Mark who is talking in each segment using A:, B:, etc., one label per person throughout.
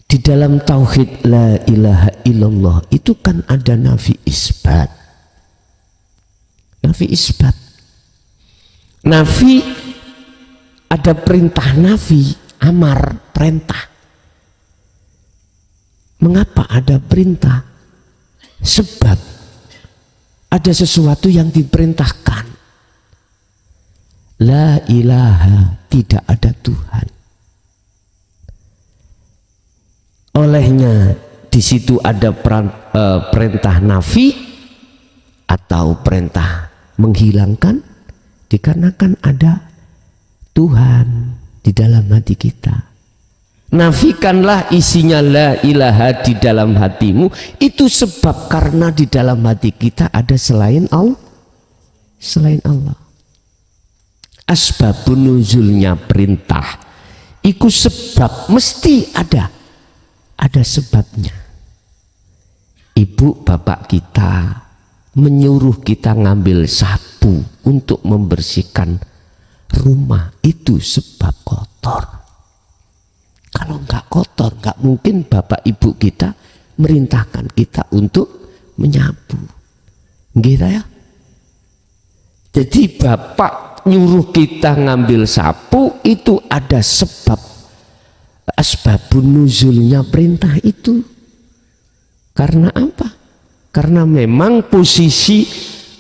A: Di dalam tauhid la ilaha illallah itu kan ada nafi isbat. Nafi isbat. Nafi ada perintah nafi, amar, perintah. Mengapa ada perintah? Sebab ada sesuatu yang diperintahkan. La ilaha, tidak ada Tuhan. Olehnya di situ ada perintah nafi atau perintah menghilangkan, dikarenakan ada Tuhan di dalam hati kita. Nafikanlah isinya la ilaha di dalam hatimu, itu sebab karena di dalam hati kita ada selain Allah. Selain Allah. Asbabun nuzulnya perintah, itu sebab mesti ada sebabnya. Ibu bapak kita menyuruh kita ngambil sapu untuk membersihkan rumah, itu sebab kotor. Kalau nggak kotor, nggak mungkin bapak ibu kita merintahkan kita untuk menyapu. Gitu ya. Jadi bapak nyuruh kita ngambil sapu itu ada sebab. Asbabun nuzulnya perintah itu. Karena apa? Karena memang posisi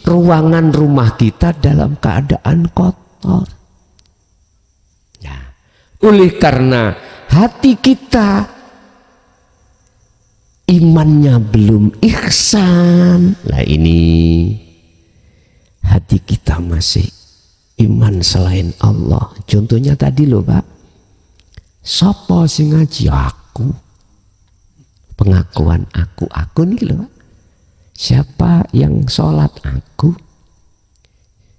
A: ruangan rumah kita dalam keadaan kotor. Ya. Oleh karena hati kita imannya belum ihsan. Nah ini hati kita masih iman selain Allah. Contohnya tadi loh Pak, sopo sing ngaji aku, pengakuan aku nih loh Pak. Siapa yang sholat aku,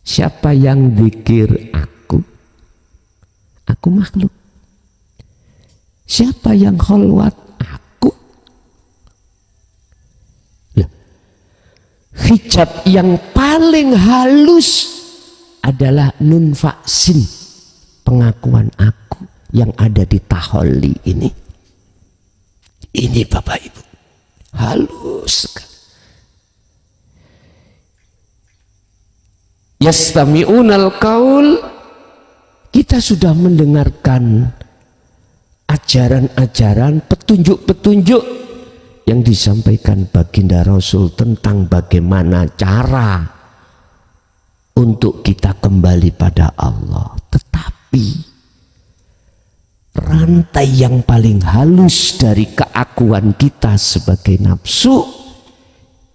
A: siapa yang zikir aku makhluk. Siapa yang kholwat aku. Nah, hijab yang paling halus adalah nun faksin, pengakuan aku yang ada di taholli ini. Ini Bapak Ibu, halus sekali. Yastami'unal qaul, kita sudah mendengarkan ajaran-ajaran, petunjuk-petunjuk yang disampaikan baginda Rasul tentang bagaimana cara untuk kita kembali pada Allah. Tetapi rantai yang paling halus dari keakuan kita sebagai nafsu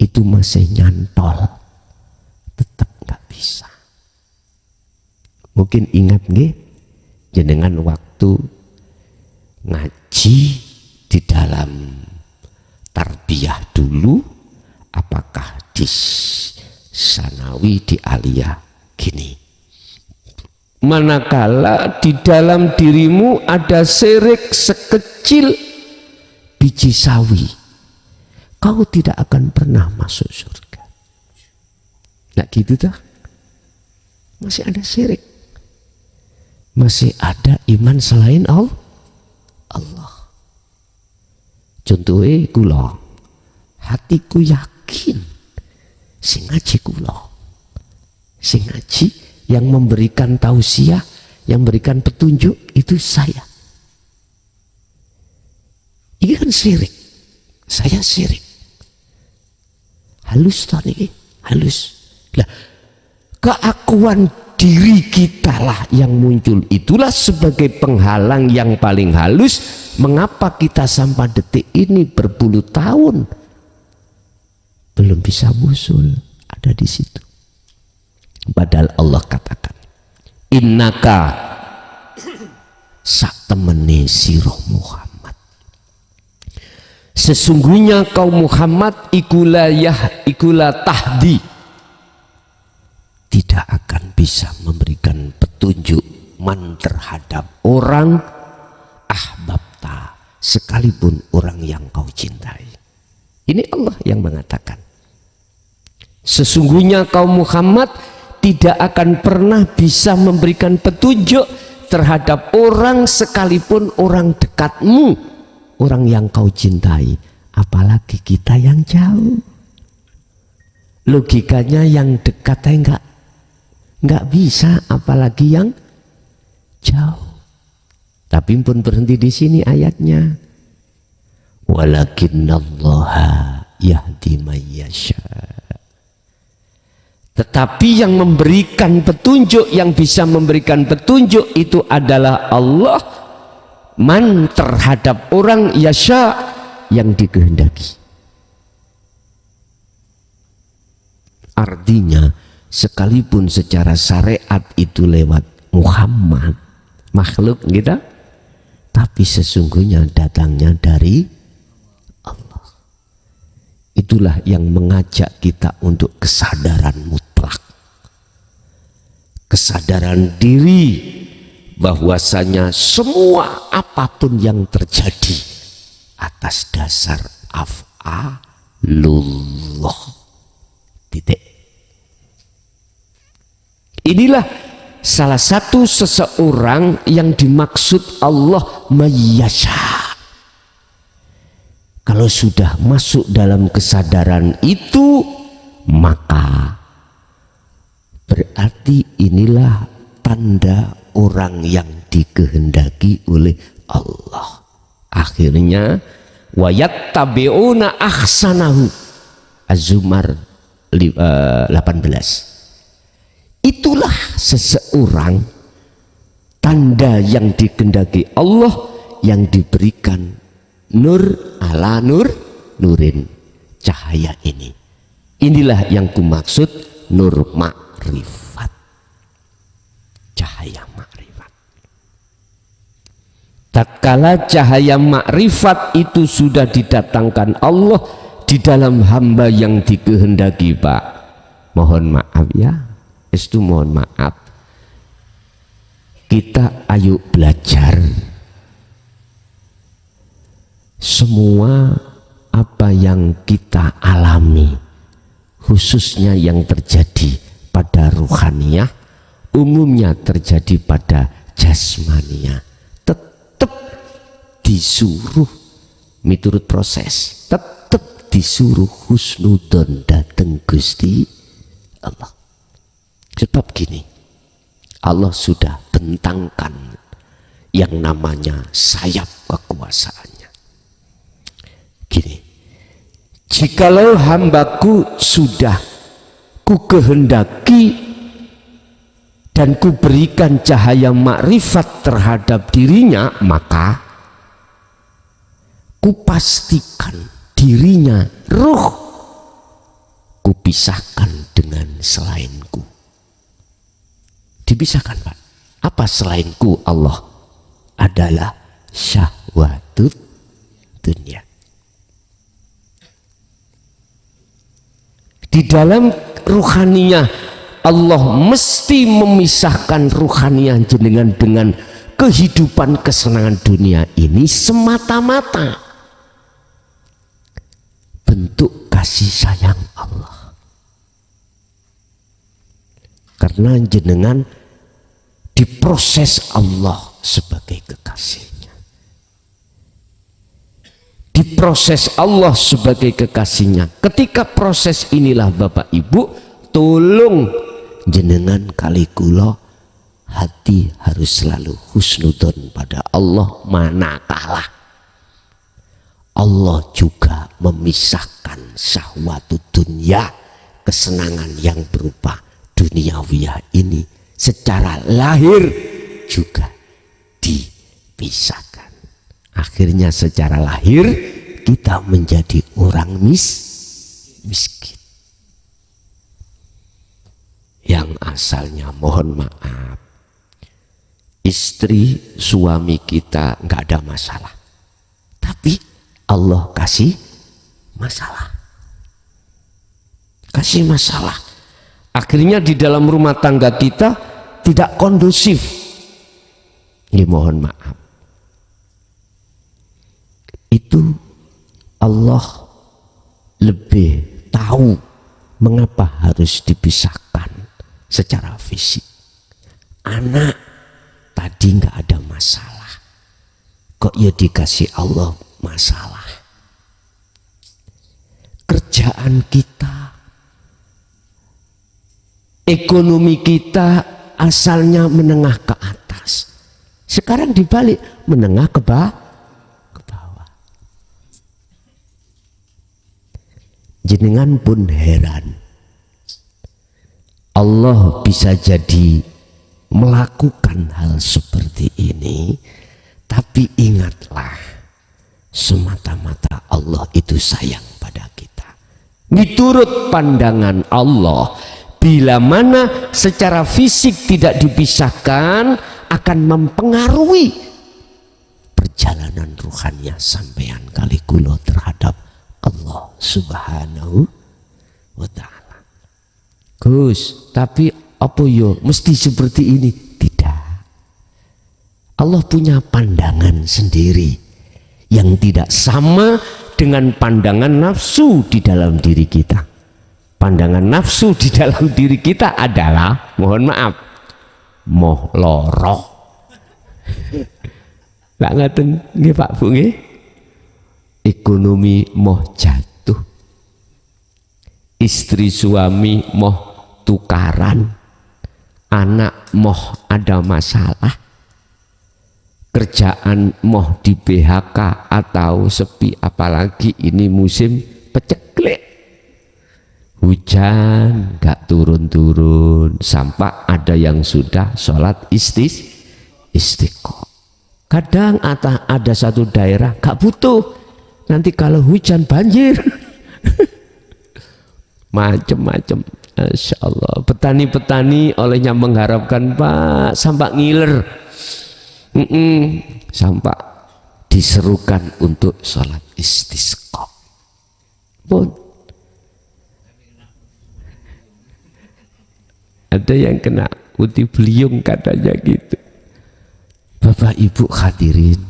A: itu masih nyantol, tetap nggak bisa. Mungkin ingat nggih jenengan waktu ngaji di dalam tarbiyah dulu, apakah di sanawi, di aliyah, gini, manakala di dalam dirimu ada syirik sekecil biji sawi, kau tidak akan pernah masuk surga. Nah gitu dah, masih ada syirik, masih ada iman selain Allah. Contohnya kula, hatiku yakin sing ngaji kula, sing ngaji yang memberikan tausiah, yang memberikan petunjuk itu saya. Ini kan syirik, saya syirik. Halus tadi, halus. Lah, keakuan diri kita lah yang muncul, itulah sebagai penghalang yang paling halus. Mengapa kita sampai detik ini berpuluh tahun belum bisa musul, ada di situ. Padahal Allah katakan, innaka sak temene sirah Muhammad, sesungguhnya kau Muhammad ikulah tahdi, tidak akan bisa memberikan petunjuk man terhadap orang ahbabta, sekalipun orang yang kau cintai. Ini Allah yang mengatakan, sesungguhnya kaum Muhammad tidak akan pernah bisa memberikan petunjuk terhadap orang sekalipun orang dekatmu, orang yang kau cintai, apalagi kita yang jauh. Logikanya yang dekat enggak bisa, apalagi yang jauh. Tapi pun berhenti di sini ayatnya. Walakinnallaha yahdi may yasha. Tetapi yang memberikan petunjuk, yang bisa memberikan petunjuk itu adalah Allah. Man terhadap orang yasha, yang dikehendaki. Artinya sekalipun secara syariat itu lewat Muhammad, makhluk kita, tapi sesungguhnya datangnya dari Allah. Itulah yang mengajak kita untuk kesadaran mutlak, kesadaran diri bahwasanya semua apapun yang terjadi atas dasar af'alullah. Titik. Inilah salah satu seseorang yang dimaksud Allah mayyasha. Kalau sudah masuk dalam kesadaran itu, maka berarti inilah tanda orang yang dikehendaki oleh Allah. Akhirnya wayattabi'una ahsanahu, Az-Zumar 18. Itulah seseorang tanda yang dikehendaki Allah, yang diberikan nur ala nurin, cahaya ini. Inilah yang kumaksud nur makrifat, cahaya makrifat. Tatkala cahaya makrifat itu sudah didatangkan Allah di dalam hamba yang dikehendaki, Pak, mohon maaf ya, itu mohon maaf, kita ayo belajar semua apa yang kita alami, khususnya yang terjadi pada ruhaniyah, umumnya terjadi pada jasmania, tetap disuruh miturut proses, tetap disuruh husnudon dateng Gusti Allah. Sebab gini, Allah sudah bentangkan yang namanya sayap kekuasaannya. Gini, jikalau hambaku sudah ku kehendaki dan ku berikan cahaya makrifat terhadap dirinya, maka ku pastikan dirinya, ruh, kupisahkan dengan selainku. Dipisahkan, Pak. Apa selainku Allah? Adalah syahwatut dunia. Di dalam ruhaniyah Allah mesti memisahkan ruhaniyah jenengan dengan kehidupan kesenangan dunia ini semata-mata bentuk kasih sayang Allah. Karena jenengan diproses Allah sebagai kekasihnya, diproses Allah sebagai kekasihnya. Ketika proses inilah Bapak Ibu, tolong jenengan kali kula hati harus selalu husnudon pada Allah, manakala Allah juga memisahkan syahwatu dunia, kesenangan yang berupa duniawiyah ini secara lahir juga dipisahkan. Akhirnya secara lahir kita menjadi orang miskin. Yang asalnya, mohon maaf, istri suami kita nggak ada masalah, tapi Allah kasih masalah, kasih masalah. Akhirnya di dalam rumah tangga kita tidak kondusif. Ya, mohon maaf, itu Allah lebih tahu mengapa harus dipisahkan secara fisik. Anak tadi nggak ada masalah, kok ya dikasih Allah bermasalah. Kerjaan kita, ekonomi kita asalnya menengah ke atas. Sekarang dibalik, menengah ke bawah. Jenengan pun heran. Allah bisa jadi melakukan hal seperti ini, tapi ingatlah, semata-mata Allah itu sayang pada kita. Miturut pandangan Allah, bila mana secara fisik tidak dipisahkan, akan mempengaruhi perjalanan ruhannya sampean kali kula terhadap Allah Subhanahu wa ta'ala. Gus, tapi apa yo mesti seperti ini? Tidak. Allah punya pandangan sendiri yang tidak sama dengan pandangan nafsu di dalam diri kita. Pandangan nafsu di dalam diri kita adalah, mohon maaf, moh loro. Lah ngaten nggih Pak Bu nggih. Ekonomi moh jatuh. Istri suami moh tukaran, anak moh ada masalah, kerjaan moh di PHK atau sepi, apalagi ini musim peceklek, hujan gak turun-turun, sampai ada yang sudah sholat istiqomah. Kadang ada satu daerah gak butuh, nanti kalau hujan banjir. Macem-macem. Masya Allah, petani-petani olehnya mengharapkan Pak sampai ngiler, sampai diserukan untuk sholat istisqa. Pun ada yang kena uti beliung katanya gitu. Bapak Ibu hadirin,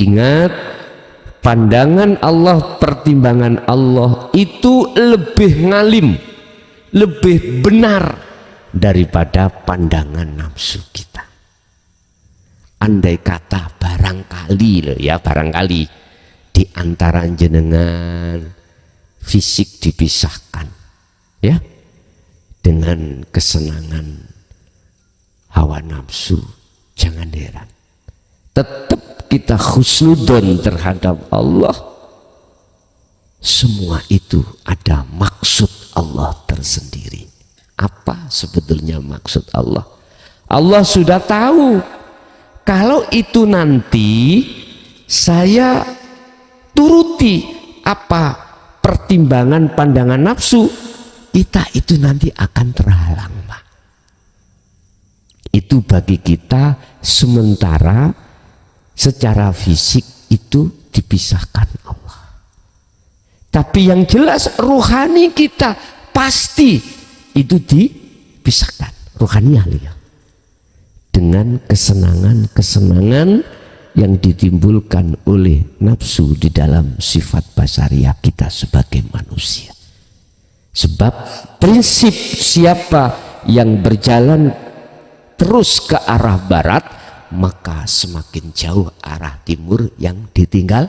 A: ingat, pandangan Allah, pertimbangan Allah itu lebih ngalim, lebih benar daripada pandangan nafsu kita. Andai kata barangkali loh ya, barangkali di antara jenengan fisik dipisahkan ya dengan kesenangan hawa nafsu, jangan heran, tetap kita husnudon terhadap Allah. Semua itu ada maksud Allah tersendiri. Apa sebetulnya maksud Allah? Allah sudah tahu kalau itu nanti saya turuti apa pertimbangan pandangan nafsu, kita itu nanti akan terhalang, Pak. Itu bagi kita sementara secara fisik itu dipisahkan Allah. Tapi yang jelas ruhani kita pasti itu dipisahkan. Ruhani ya. Dengan kesenangan-kesenangan yang ditimbulkan oleh nafsu di dalam sifat basariah kita sebagai manusia. Sebab prinsip siapa yang berjalan terus ke arah barat, maka semakin jauh arah timur yang ditinggal.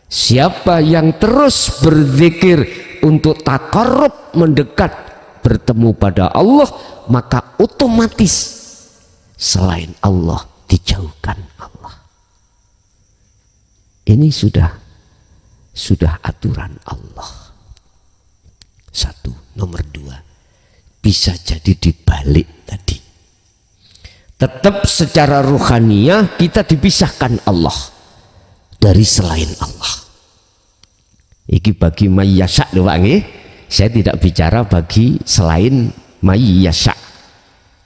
A: Siapa yang terus berzikir untuk taqarrub, mendekat bertemu pada Allah, maka otomatis selain Allah dijauhkan Allah. Ini sudah aturan Allah. Satu. Nomor dua, bisa jadi dibalik tadi. Tetap secara ruhaniyah kita dipisahkan Allah dari selain Allah. Iki bagi mayyasya lho Pak nggih. Saya tidak bicara bagi selain mayyasya.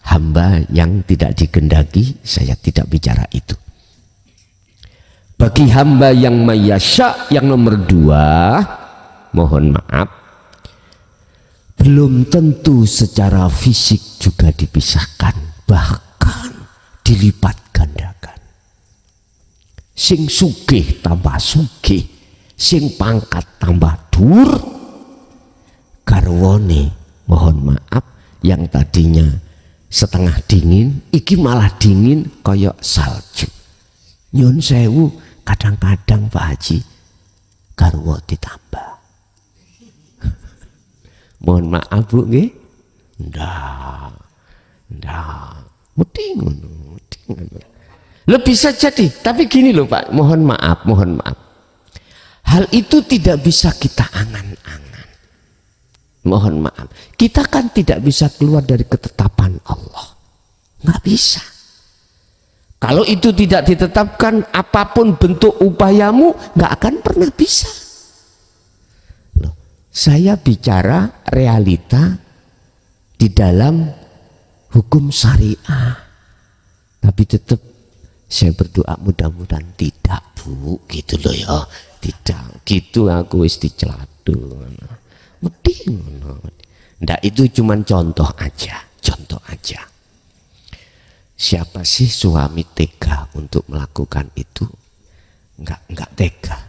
A: Hamba yang tidak dikehendaki, saya tidak bicara itu. Bagi hamba yang mayyasya, yang nomor dua, mohon maaf, belum tentu secara fisik juga dipisahkan, bahkan dilipat gandakan. Sing sugih tambah sugih, sing pangkat tambah dur, garwane mohon maaf yang tadinya setengah dingin iki malah dingin koyok salju. Nyun sewu, kadang-kadang Pak Haji garwa ditambah. Mohon maaf Bu nggih. Ndak. Mesti ngono. Loh bisa jadi, tapi gini loh Pak, mohon maaf. Hal itu tidak bisa kita angan-angan. Mohon maaf, kita kan tidak bisa keluar dari ketetapan Allah. Nggak bisa. Kalau itu tidak ditetapkan, apapun bentuk upayamu, nggak akan pernah bisa. Loh, saya bicara realita di dalam hukum syariah. Tapi tetap saya berdoa mudah-mudahan tidak Bu, gitu loh ya. Tidak, gitu aku wis diceladun. Ndak, itu cuman contoh aja. Siapa sih suami tega untuk melakukan itu? Enggak tega.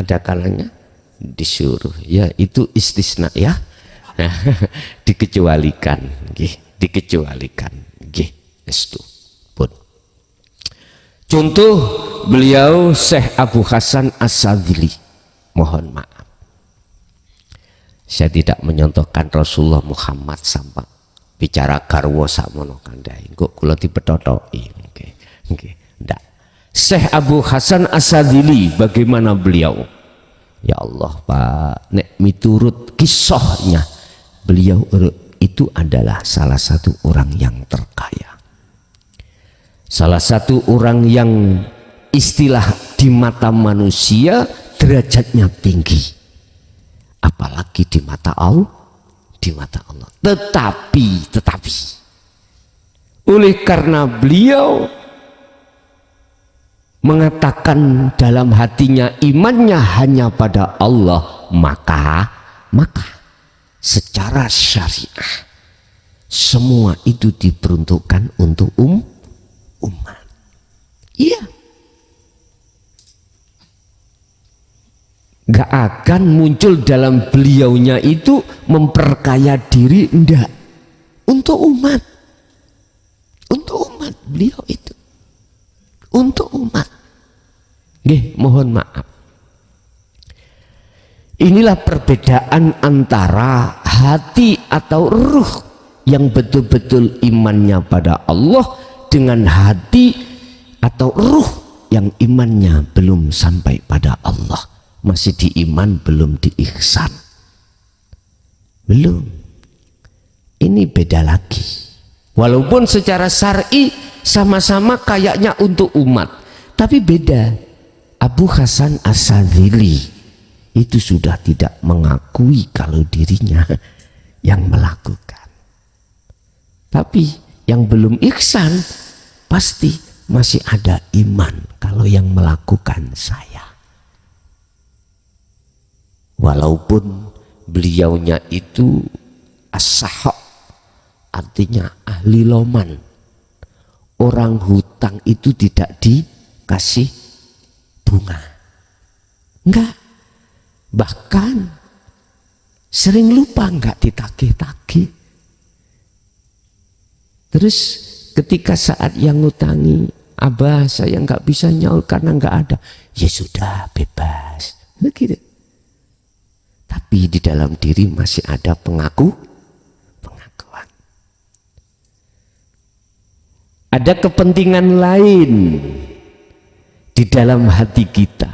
A: Ada kalanya disuruh. Ya itu istisna ya. Dikecualikan, dikecualikan. Estu. Pun. Contoh beliau Syekh Abu Hasan As-Sadzili. Mohon maaf. Saya tidak menyontohkan Rasulullah Muhammad sampai bicara garwa sakmono kandhai. Kok kula dipethotoki. Nggih. Ndak. Syekh Abu Hasan As-Sadzili bagaimana beliau? Ya Allah Pak, nek miturut kisahnya beliau itu adalah salah satu orang yang terkaya. Salah satu orang yang istilah di mata manusia derajatnya tinggi. Apalagi di mata Allah. Tetapi oleh karena beliau mengatakan dalam hatinya imannya hanya pada Allah, maka secara syariah semua itu diperuntukkan untuk umat. Iya. Gak akan muncul dalam beliaunya itu memperkaya diri, enggak. Untuk umat beliau itu. Untuk umat. Mohon maaf. Inilah perbedaan antara hati atau ruh yang betul-betul imannya pada Allah dengan hati atau ruh yang imannya belum sampai pada Allah, masih di iman belum di ihsan. Belum. Ini beda lagi. Walaupun secara syar'i sama-sama kayaknya untuk umat, tapi beda. Abu Hasan As-Sadzili itu sudah tidak mengakui kalau dirinya yang melakukan. Tapi yang belum ihsan pasti masih ada iman kalau yang melakukan saya. Walaupun beliaunya itu as-sahak, artinya ahli loman. Orang hutang itu tidak dikasih bunga. Enggak. Bahkan sering lupa enggak ditagih-tagih. Terus ketika saat yang ngutangi, Abah saya enggak bisa nyaur karena enggak ada. Ya sudah, bebas. Begitu. Tapi di dalam diri masih ada pengakuan. Ada kepentingan lain di dalam hati kita.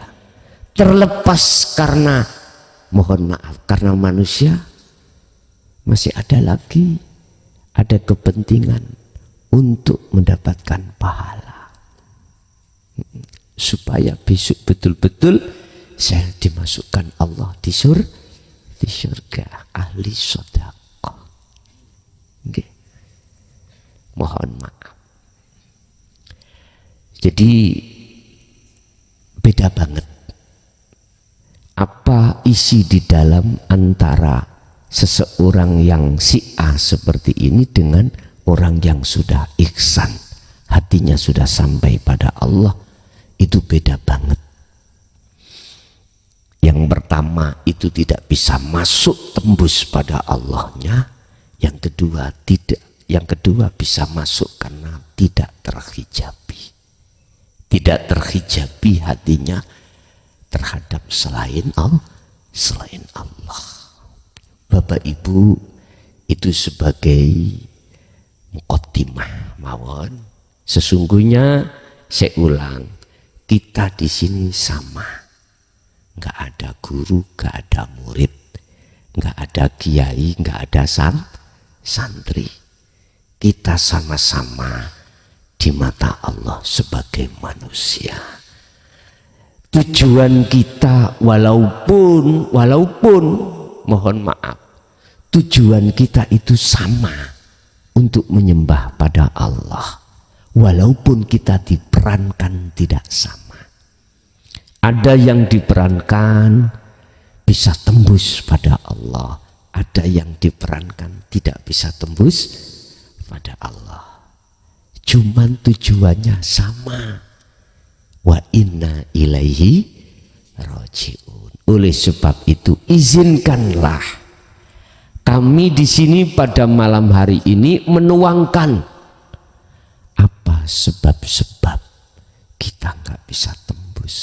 A: Terlepas karena, mohon maaf, karena manusia masih ada lagi, ada kepentingan untuk mendapatkan pahala. Supaya besok betul-betul saya dimasukkan Allah di surga, ahli sedekah. Okay. Mohon maaf. Jadi beda banget apa isi di dalam antara seseorang yang si'ah seperti ini dengan orang yang sudah ihsan, hatinya sudah sampai pada Allah. Itu beda banget. Yang pertama itu tidak bisa masuk tembus pada Allahnya. Yang kedua tidak. Yang kedua bisa masuk karena tidak terhijabi. tidak terhijabi hatinya terhadap selain Allah. Bapak Ibu, itu sebagai muqaddimah mawon. Sesungguhnya saya ulang, kita di sini sama, nggak ada guru, nggak ada murid, nggak ada kiai, nggak ada santri. Kita sama-sama di mata Allah sebagai manusia. Tujuan kita walaupun mohon maaf, tujuan kita itu sama, untuk menyembah pada Allah, walaupun kita diperankan tidak sama. Ada yang diperankan bisa tembus pada Allah, ada yang diperankan tidak bisa tembus pada Allah. Cuman tujuannya sama. Wa inna ilaihi rajiun. Oleh sebab itu izinkanlah kami di sini pada malam hari ini menuangkan apa sebab-sebab kita nggak bisa tembus.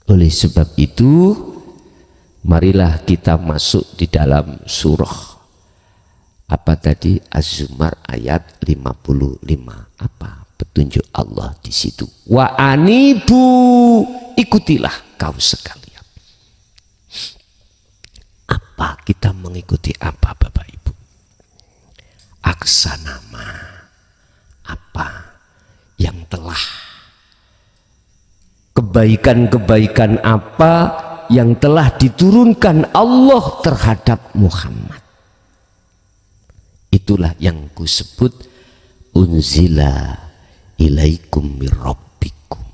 A: Oleh sebab itu marilah kita masuk di dalam surah apa tadi, Az-Zumar ayat 55. Apa petunjuk Allah di situ? Wa anibu, ikutilah kau sekalian. Apa kita mengikuti apa Bapak Ibu? Aksanama, apa yang telah, kebaikan-kebaikan apa yang telah diturunkan Allah terhadap Muhammad. Itulah yang kusebut unzila ilaikum mir rabbikum.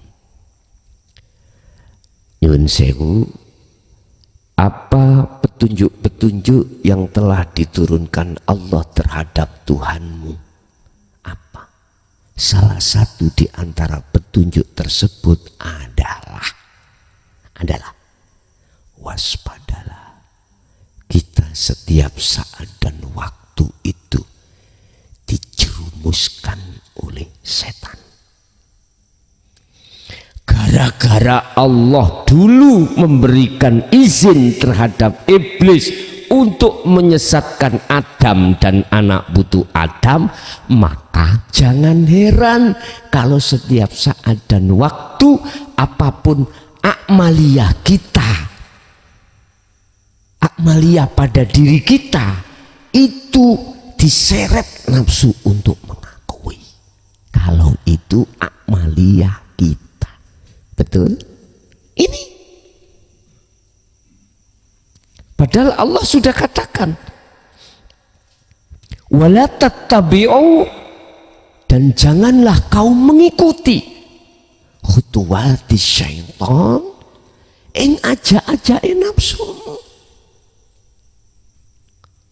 A: Nyuwun sewu, apa petunjuk-petunjuk yang telah diturunkan Allah terhadap Tuhanmu? Apa? Salah satu di antara petunjuk tersebut adalah waspadalah. Kita setiap saat dan waktu itu dijerumuskan oleh setan. Gara-gara Allah dulu memberikan izin terhadap iblis untuk menyesatkan Adam dan anak butuh Adam, maka jangan heran kalau setiap saat dan waktu apapun akmaliyah kita, akmaliyah pada diri kita itu diseret nafsu untuk mengakui kalau itu akmaliyah kita. Betul? Ini padahal Allah sudah katakan wala tattabi'u, dan janganlah kau mengikuti khutuwati syaitan ing aja-ajae nafsumu.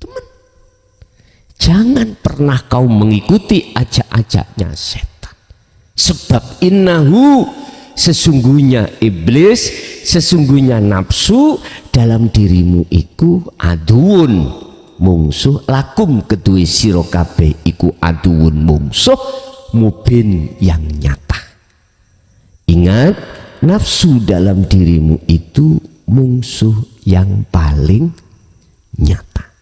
A: Teman, jangan pernah kau mengikuti ajak-ajaknya setan. Sebab innahu, sesungguhnya iblis, sesungguhnya nafsu dalam dirimu iku aduun, mungsuh, lakum kedue sira kabeh iku aduun, mungsuh, mubin yang nyata. Ingat, nafsu dalam dirimu itu mungsuh yang paling nyata.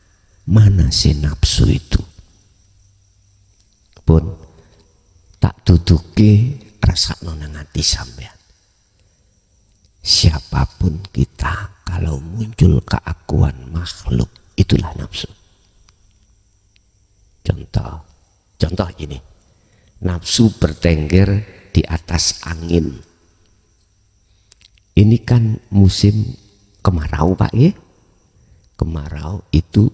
A: Mana si nafsu itu? Pun tak tutuki rasakno nang ati sampean. Siapapun kita, kalau muncul keakuan makhluk, itulah nafsu. Contoh ini, nafsu bertengger di atas angin. Ini kan musim kemarau Pak ya. Kemarau itu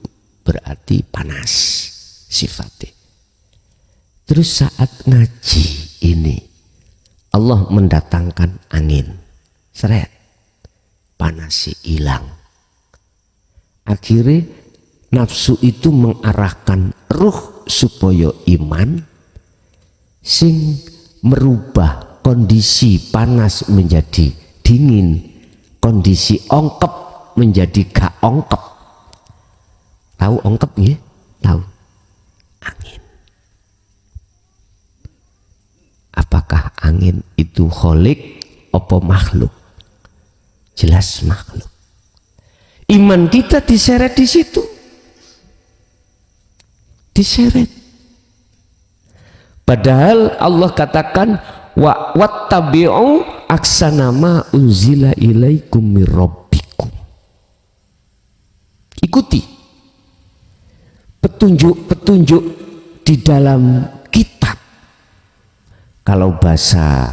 A: berarti panas sifatnya. Terus saat ngaji ini Allah mendatangkan angin, seret, panasnya hilang. Akhirnya nafsu itu mengarahkan ruh supaya iman, sing merubah kondisi panas menjadi dingin, kondisi ongkep menjadi gak ongkep. Tahu ongkep ya? Tahu. Angin. Apakah angin itu kholik apa makhluk? Jelas makhluk. Iman kita diseret di situ. Diseret. Padahal Allah katakan wattabi'u aksana ma unzila ilaikum mir rabbikum. Ikuti petunjuk-petunjuk di dalam kitab. Kalau bahasa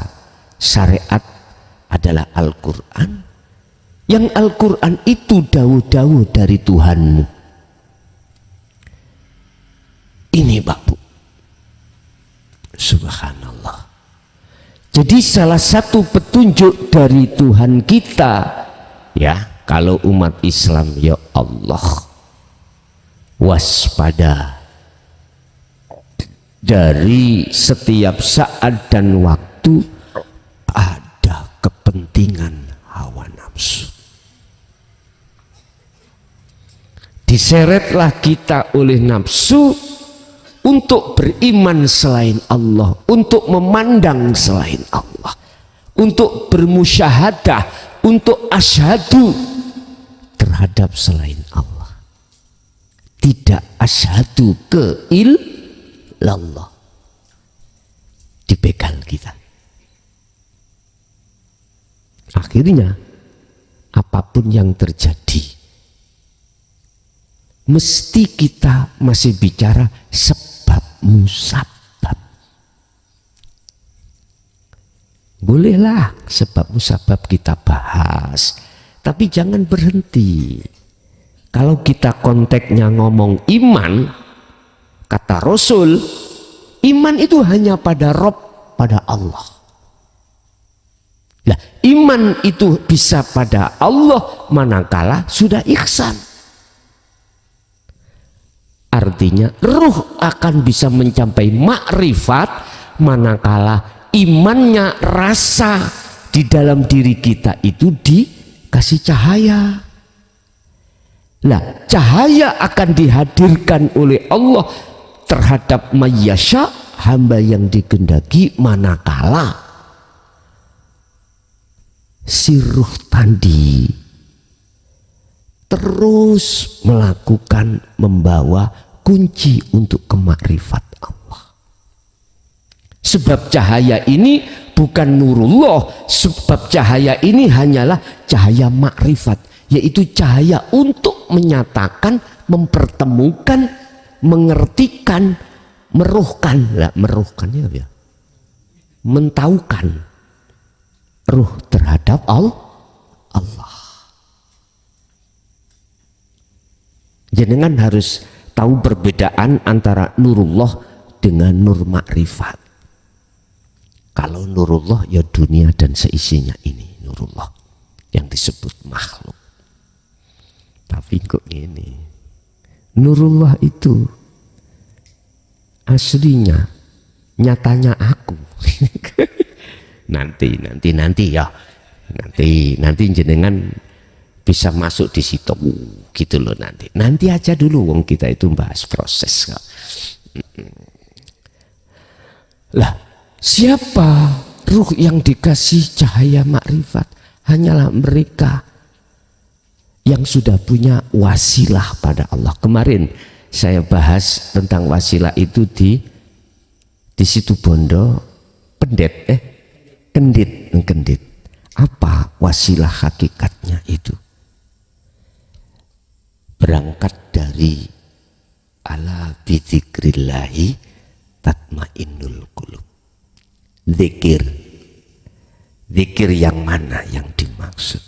A: syariat adalah Al-Quran. Yang Al-Quran itu dawuh-dawuh dari Tuhanmu. Ini Pak Bu, subhanallah. Jadi salah satu petunjuk dari Tuhan kita, ya, kalau umat Islam, ya Allah, waspada dari setiap saat dan waktu ada kepentingan hawa nafsu. Diseretlah kita oleh nafsu untuk beriman selain Allah, untuk memandang selain Allah, untuk bermusyahadah, untuk asyhadu terhadap selain Allah. Tidak asyhadu ke illallah. Dibegal kita. Akhirnya apapun yang terjadi, mesti kita masih bicara sebab musabab. Bolehlah sebab musabab kita bahas, tapi jangan berhenti. Kalau kita konteksnya ngomong iman, kata Rasul, iman itu hanya pada Rob, pada Allah. Nah, iman itu bisa pada Allah manakala sudah ihsan. Artinya ruh akan bisa mencapai makrifat manakala imannya, rasa di dalam diri kita itu dikasih cahaya. Nah, cahaya akan dihadirkan oleh Allah terhadap mayyasya, hamba yang dikehendaki, manakala si ruh tadi terus melakukan, membawa kunci untuk kemakrifat Allah. Sebab cahaya ini bukan nurullah, sebab cahaya ini hanyalah cahaya makrifat, yaitu cahaya untuk menyatakan, mempertemukan, mengertikan, meruhkan. Lah, meruhkannya ya, mentaukan ruh terhadap Allah. Jenengan harus tahu perbedaan antara nurullah dengan nur makrifat. Kalau nurullah ya dunia dan seisinya ini nurullah yang disebut makhluk. Tapi kok ini nurullah itu aslinya, nyatanya aku. nanti ya, nanti jenengan bisa masuk di situ gitu loh. Nanti aja dulu, wong kita itu bahas proses. Lah, siapa ruh yang dikasih cahaya makrifat? Hanyalah mereka yang sudah punya wasilah pada Allah. Kemarin saya bahas tentang wasilah itu di situ Bondo, kendit. Apa wasilah hakikatnya itu? Berangkat dari ala bidzikrillahi tatmainnul qulub. Zikir yang mana yang dimaksud?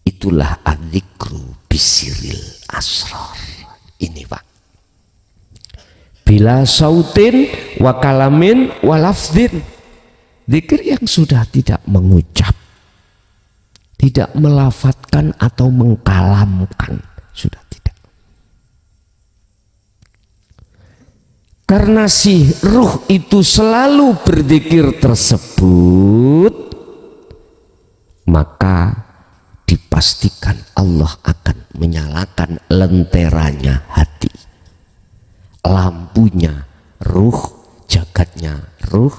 A: Itulah adzikru bisiril asrar. Ini Pak, bila sautin wa kalamin wa lafdin. Zikir yang sudah tidak mengucap, tidak melafatkan atau mengkalamkan, sudah tidak. Karena si ruh itu selalu berzikir tersebut, maka dipastikan Allah akan menyalakan lenteranya hati, lampunya ruh, jagatnya ruh,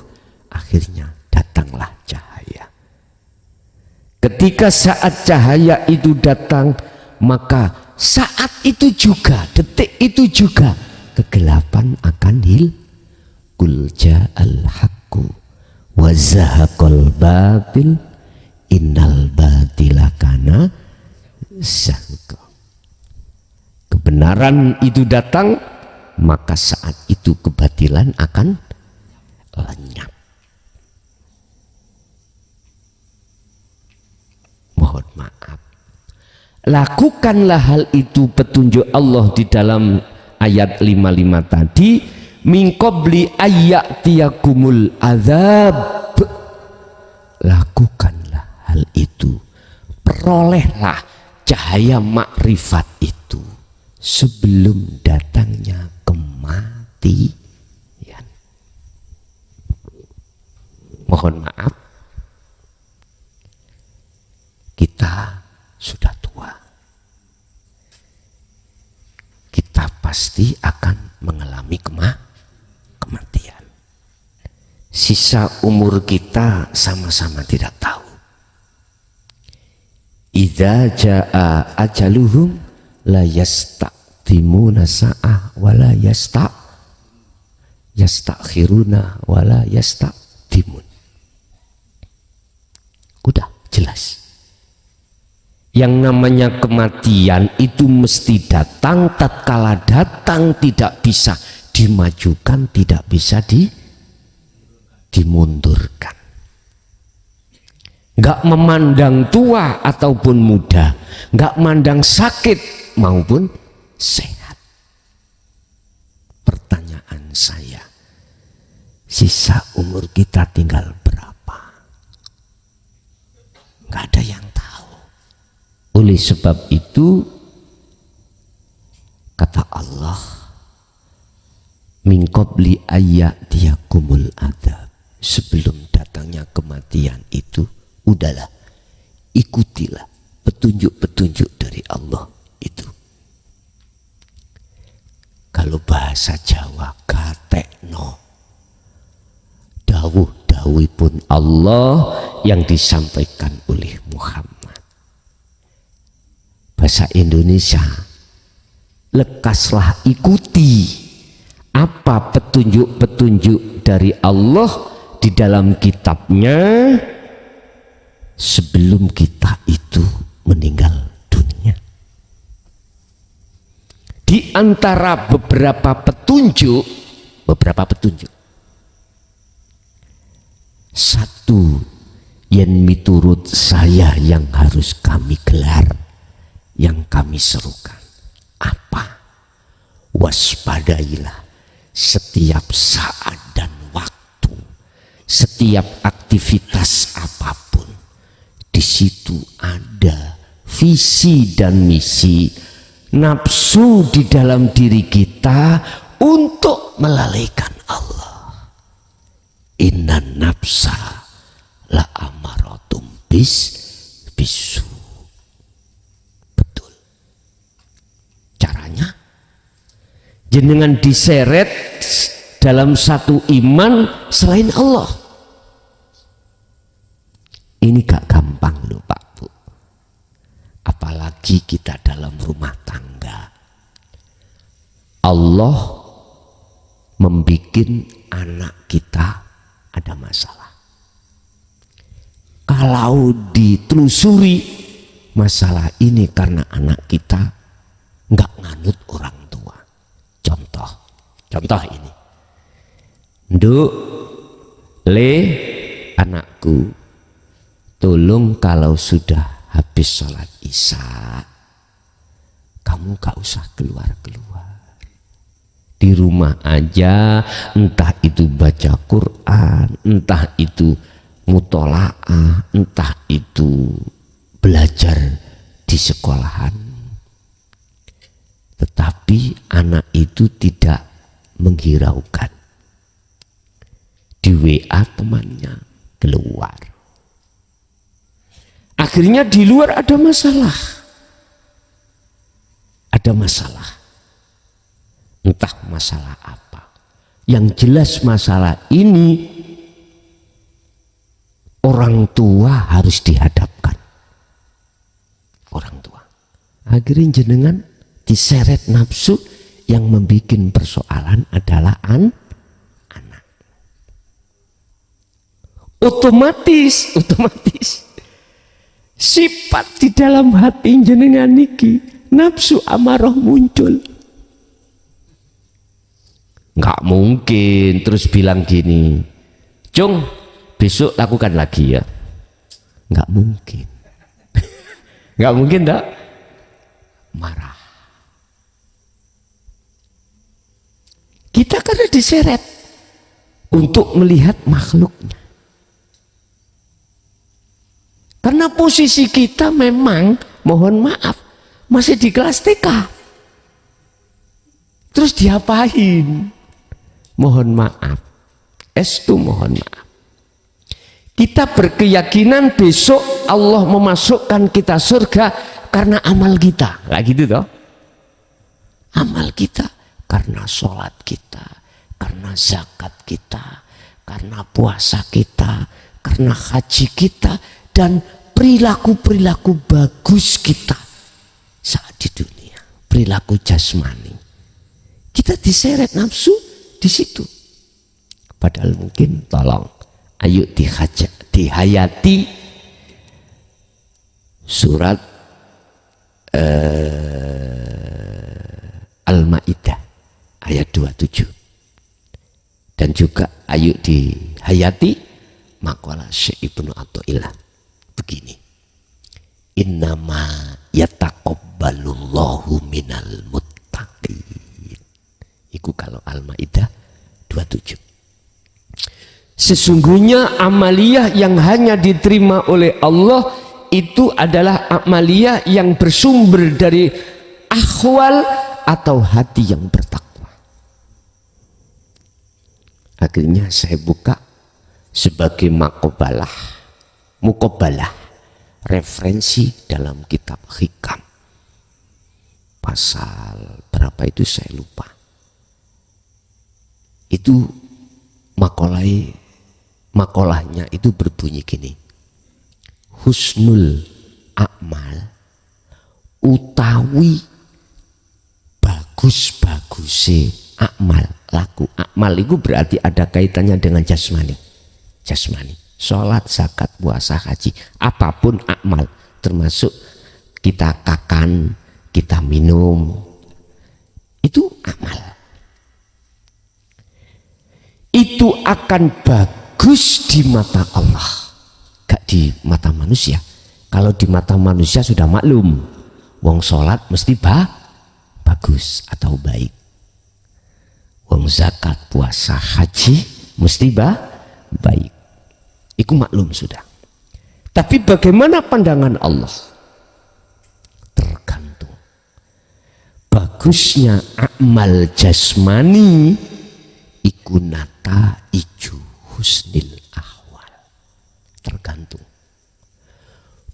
A: akhirnya datanglah cahaya. Ketika saat cahaya itu datang, maka saat itu juga, detik itu juga, kegelapan akan Qul ja'al haqqu wa zahaqal batil innal batila kana zahuqa. Kebenaran itu datang, maka saat itu kebatilan akan lenyap. Mohon maaf. Lakukanlah hal itu, petunjuk Allah di dalam ayat 55 tadi, min qabli ayyatiyakumul azab. Lakukanlah hal itu, perolehlah cahaya makrifat itu sebelum datangnya kematian. Mohon maaf, kita sudah tua, kita pasti akan mengalami kematian. Sisa umur kita sama-sama tidak tahu. Idza jaa ajaluhum la yastaqdimuna sa'ah wa la yastakhiruna wa la yastaqdimun. Udah jelas. Yang namanya kematian itu mesti datang, tatkala datang tidak bisa dimajukan, tidak bisa dimundurkan. Nggak memandang tua ataupun muda, nggak memandang sakit maupun sehat. Pertanyaan saya, sisa umur kita tinggal berapa? Nggak ada yang tahu. Oleh sebab itu kata Allah, min qabli ayyatiyakumul adzab, sebelum datangnya kematian itu, udahlah, ikutilah petunjuk-petunjuk dari Allah itu. Kalau bahasa Jawa, gatekno, dawuh-dawuhipun Allah yang disampaikan oleh Muhammad. Bahasa Indonesia, lekaslah ikuti apa petunjuk-petunjuk dari Allah di dalam kitabnya sebelum kita itu meninggal dunia. Di antara beberapa petunjuk, satu yang miturut saya yang harus kami gelar, yang kami serukan, apa? Waspadailah setiap saat dan waktu, setiap aktivitas apapun, di situ ada visi dan misi nafsu di dalam diri kita untuk melalaikan Allah. Innan nafsa la amaratum bisu. Betul. Caranya jenengan diseret dalam satu iman selain Allah. Ini gak gampang loh Pak Bu. Apalagi kita dalam rumah tangga. Allah membuat anak kita ada masalah. Kalau ditelusuri masalah ini karena anak kita nggak nganut orang tua. Contoh ini. Nduk, Le, anakku, tolong kalau sudah habis sholat isya, kamu gak usah keluar-keluar. Di rumah aja, entah itu baca Quran, entah itu mutolaah, entah itu belajar di sekolahan. Tetapi anak itu tidak menghiraukan. Di WA temannya keluar. Akhirnya di luar ada masalah. Ada masalah. Entah masalah apa. Yang jelas masalah ini orang tua harus dihadapkan. Orang tua. Akhirnya jenengan diseret nafsu, yang membuat persoalan adalah anak. Otomatis sifat di dalam hati jenengan niki nafsu amarah muncul. Nggak mungkin terus bilang gini, Cung, besok lakukan lagi ya. Nggak mungkin. Nggak mungkin tak? Marah. Kita karena diseret untuk melihat makhluknya. Karena posisi kita memang, mohon maaf, masih di kelas TK. Terus diapain? Mohon maaf. Estu mohon maaf. Kita berkeyakinan besok Allah memasukkan kita surga karena amal kita. Kayak gitu toh? Amal kita karena sholat kita, karena zakat kita, karena puasa kita, karena haji kita, dan perilaku-perilaku bagus kita saat di dunia, perilaku jasmani. Kita diseret nafsu di situ. Padahal mungkin tolong, ayo dihayati surat Al-Maidah ayat 27. Dan juga ayo dihayati makalah Syekh Ibnu Athaillah. Begini, innama yataqabbalullahu minal muttaqin. Iku kalau Al-Maidah 27. Sesungguhnya amaliyah yang hanya diterima oleh Allah itu adalah amaliyah yang bersumber dari akhwal atau hati yang bertakwa. Akhirnya saya buka sebagai muqabbalah referensi dalam kitab Hikam, pasal berapa itu saya lupa. Itu makolahnya itu berbunyi gini, husnul a'mal utawi bagus-baguse amal, laku amal itu berarti ada kaitannya dengan jasmani. Sholat, zakat, puasa, haji, apapun amal, termasuk kita kakan, kita minum, itu amal. Itu akan bagus di mata Allah, gak di mata manusia. Kalau di mata manusia sudah maklum, wong sholat mesti bagus atau baik, wong zakat, puasa, haji mesti baik. Itu maklum sudah. Tapi bagaimana pandangan Allah? Tergantung. Bagusnya amal jasmani iku nata iju husnil ahwal. Tergantung.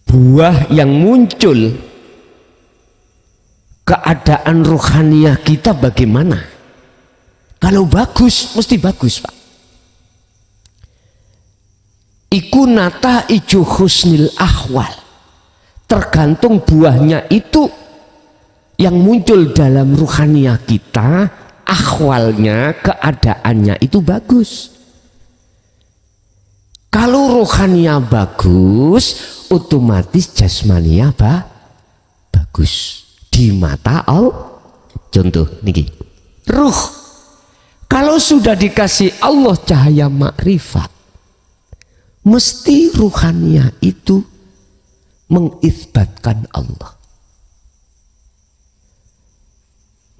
A: Buah yang muncul, keadaan rohaniah kita bagaimana? Kalau bagus, mesti bagus, Pak. Iku nata iju husnil ahwal. Tergantung buahnya itu yang muncul dalam ruhaniah kita, ahwalnya, keadaannya itu bagus. Kalau ruhaniah bagus, otomatis jasmania bagus di mata Allah. Contoh niki, ruh kalau sudah dikasih Allah cahaya makrifat, mesti ruhaniah itu mengisbatkan Allah,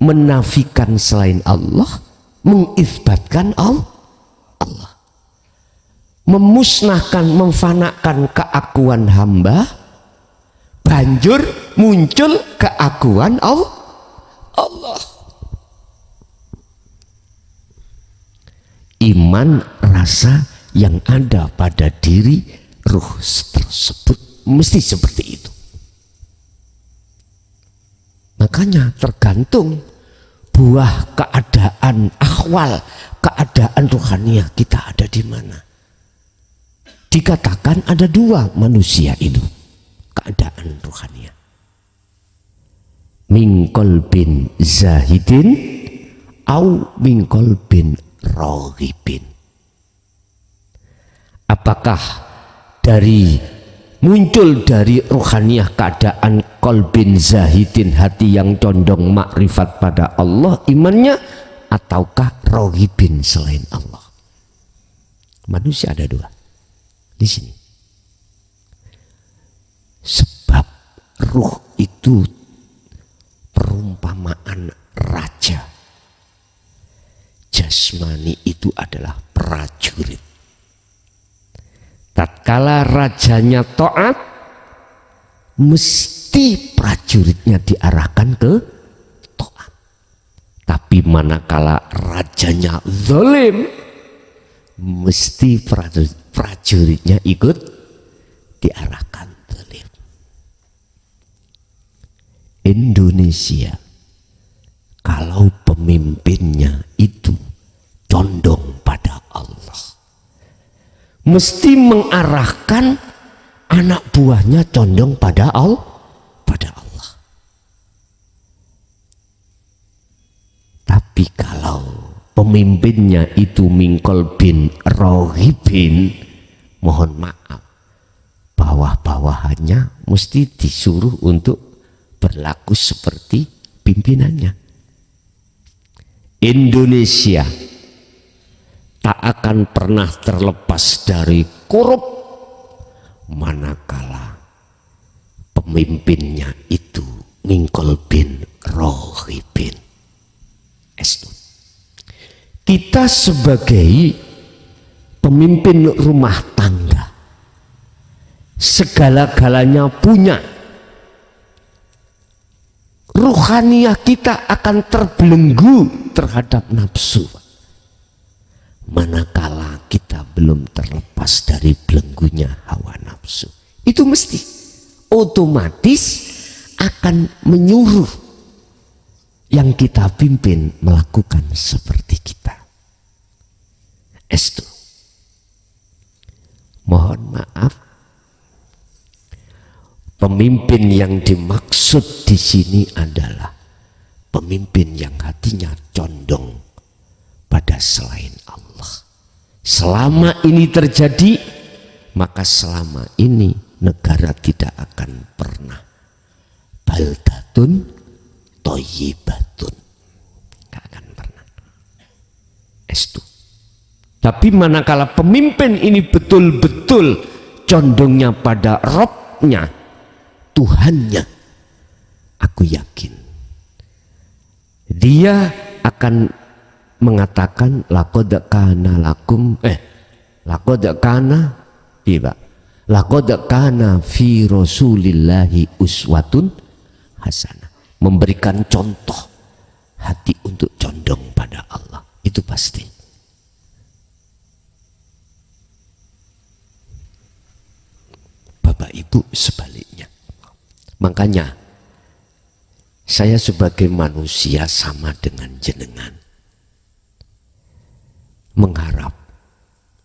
A: menafikan selain Allah, mengisbatkan Allah, memusnahkan, memfanakan keakuan hamba, banjur muncul keakuan Allah. Iman rasa yang ada pada diri ruh tersebut mesti seperti itu. Makanya tergantung buah keadaan ahwal, keadaan rohaniah kita ada di mana? Dikatakan ada dua manusia itu keadaan rohaniah. Min qalbin zahidin au min qalbin raghibin. Apakah muncul dari rohaniah keadaan qalbin zahidin, hati yang condong makrifat pada Allah imannya, ataukah raghibin selain Allah? Manusia ada dua di sini. Sebab ruh itu perumpamaan raja, jasmani itu adalah prajurit. Tatkala rajanya taat, mesti prajuritnya diarahkan ke taat. Tapi manakala rajanya zalim, mesti prajuritnya ikut diarahkan zalim. Indonesia, kalau pemimpinnya itu condong pada Allah, mesti mengarahkan anak buahnya condong pada Allah. Tapi kalau pemimpinnya itu mingkol bin rohibin, mohon maaf, bawah-bawahannya mesti disuruh untuk berlaku seperti pimpinannya. Indonesia tak akan pernah terlepas dari korup manakala pemimpinnya itu mingkol bin rohibin. Kita sebagai pemimpin rumah tangga, segala-galanya punya, ruhaniah kita akan terbelenggu terhadap nafsu manakala kita belum terlepas dari belenggunya hawa nafsu. Itu mesti otomatis akan menyuruh yang kita pimpin melakukan seperti kita. Estu. Mohon maaf, pemimpin yang dimaksud di sini adalah pemimpin yang hatinya condong pada selain Allah. Selama ini terjadi, maka selama ini negara tidak akan pernah baldatun thayyibatun, gak akan pernah. Estu. Tapi manakala pemimpin ini betul-betul condongnya pada Robnya, Tuhannya, aku yakin dia akan mengatakan laqad kana lakum laqad kana fi rasulillahi uswatun hasanah, memberikan contoh hati untuk condong pada Allah. Itu pasti. Bapak Ibu sebaliknya. Makanya saya sebagai manusia sama dengan jenengan mengharap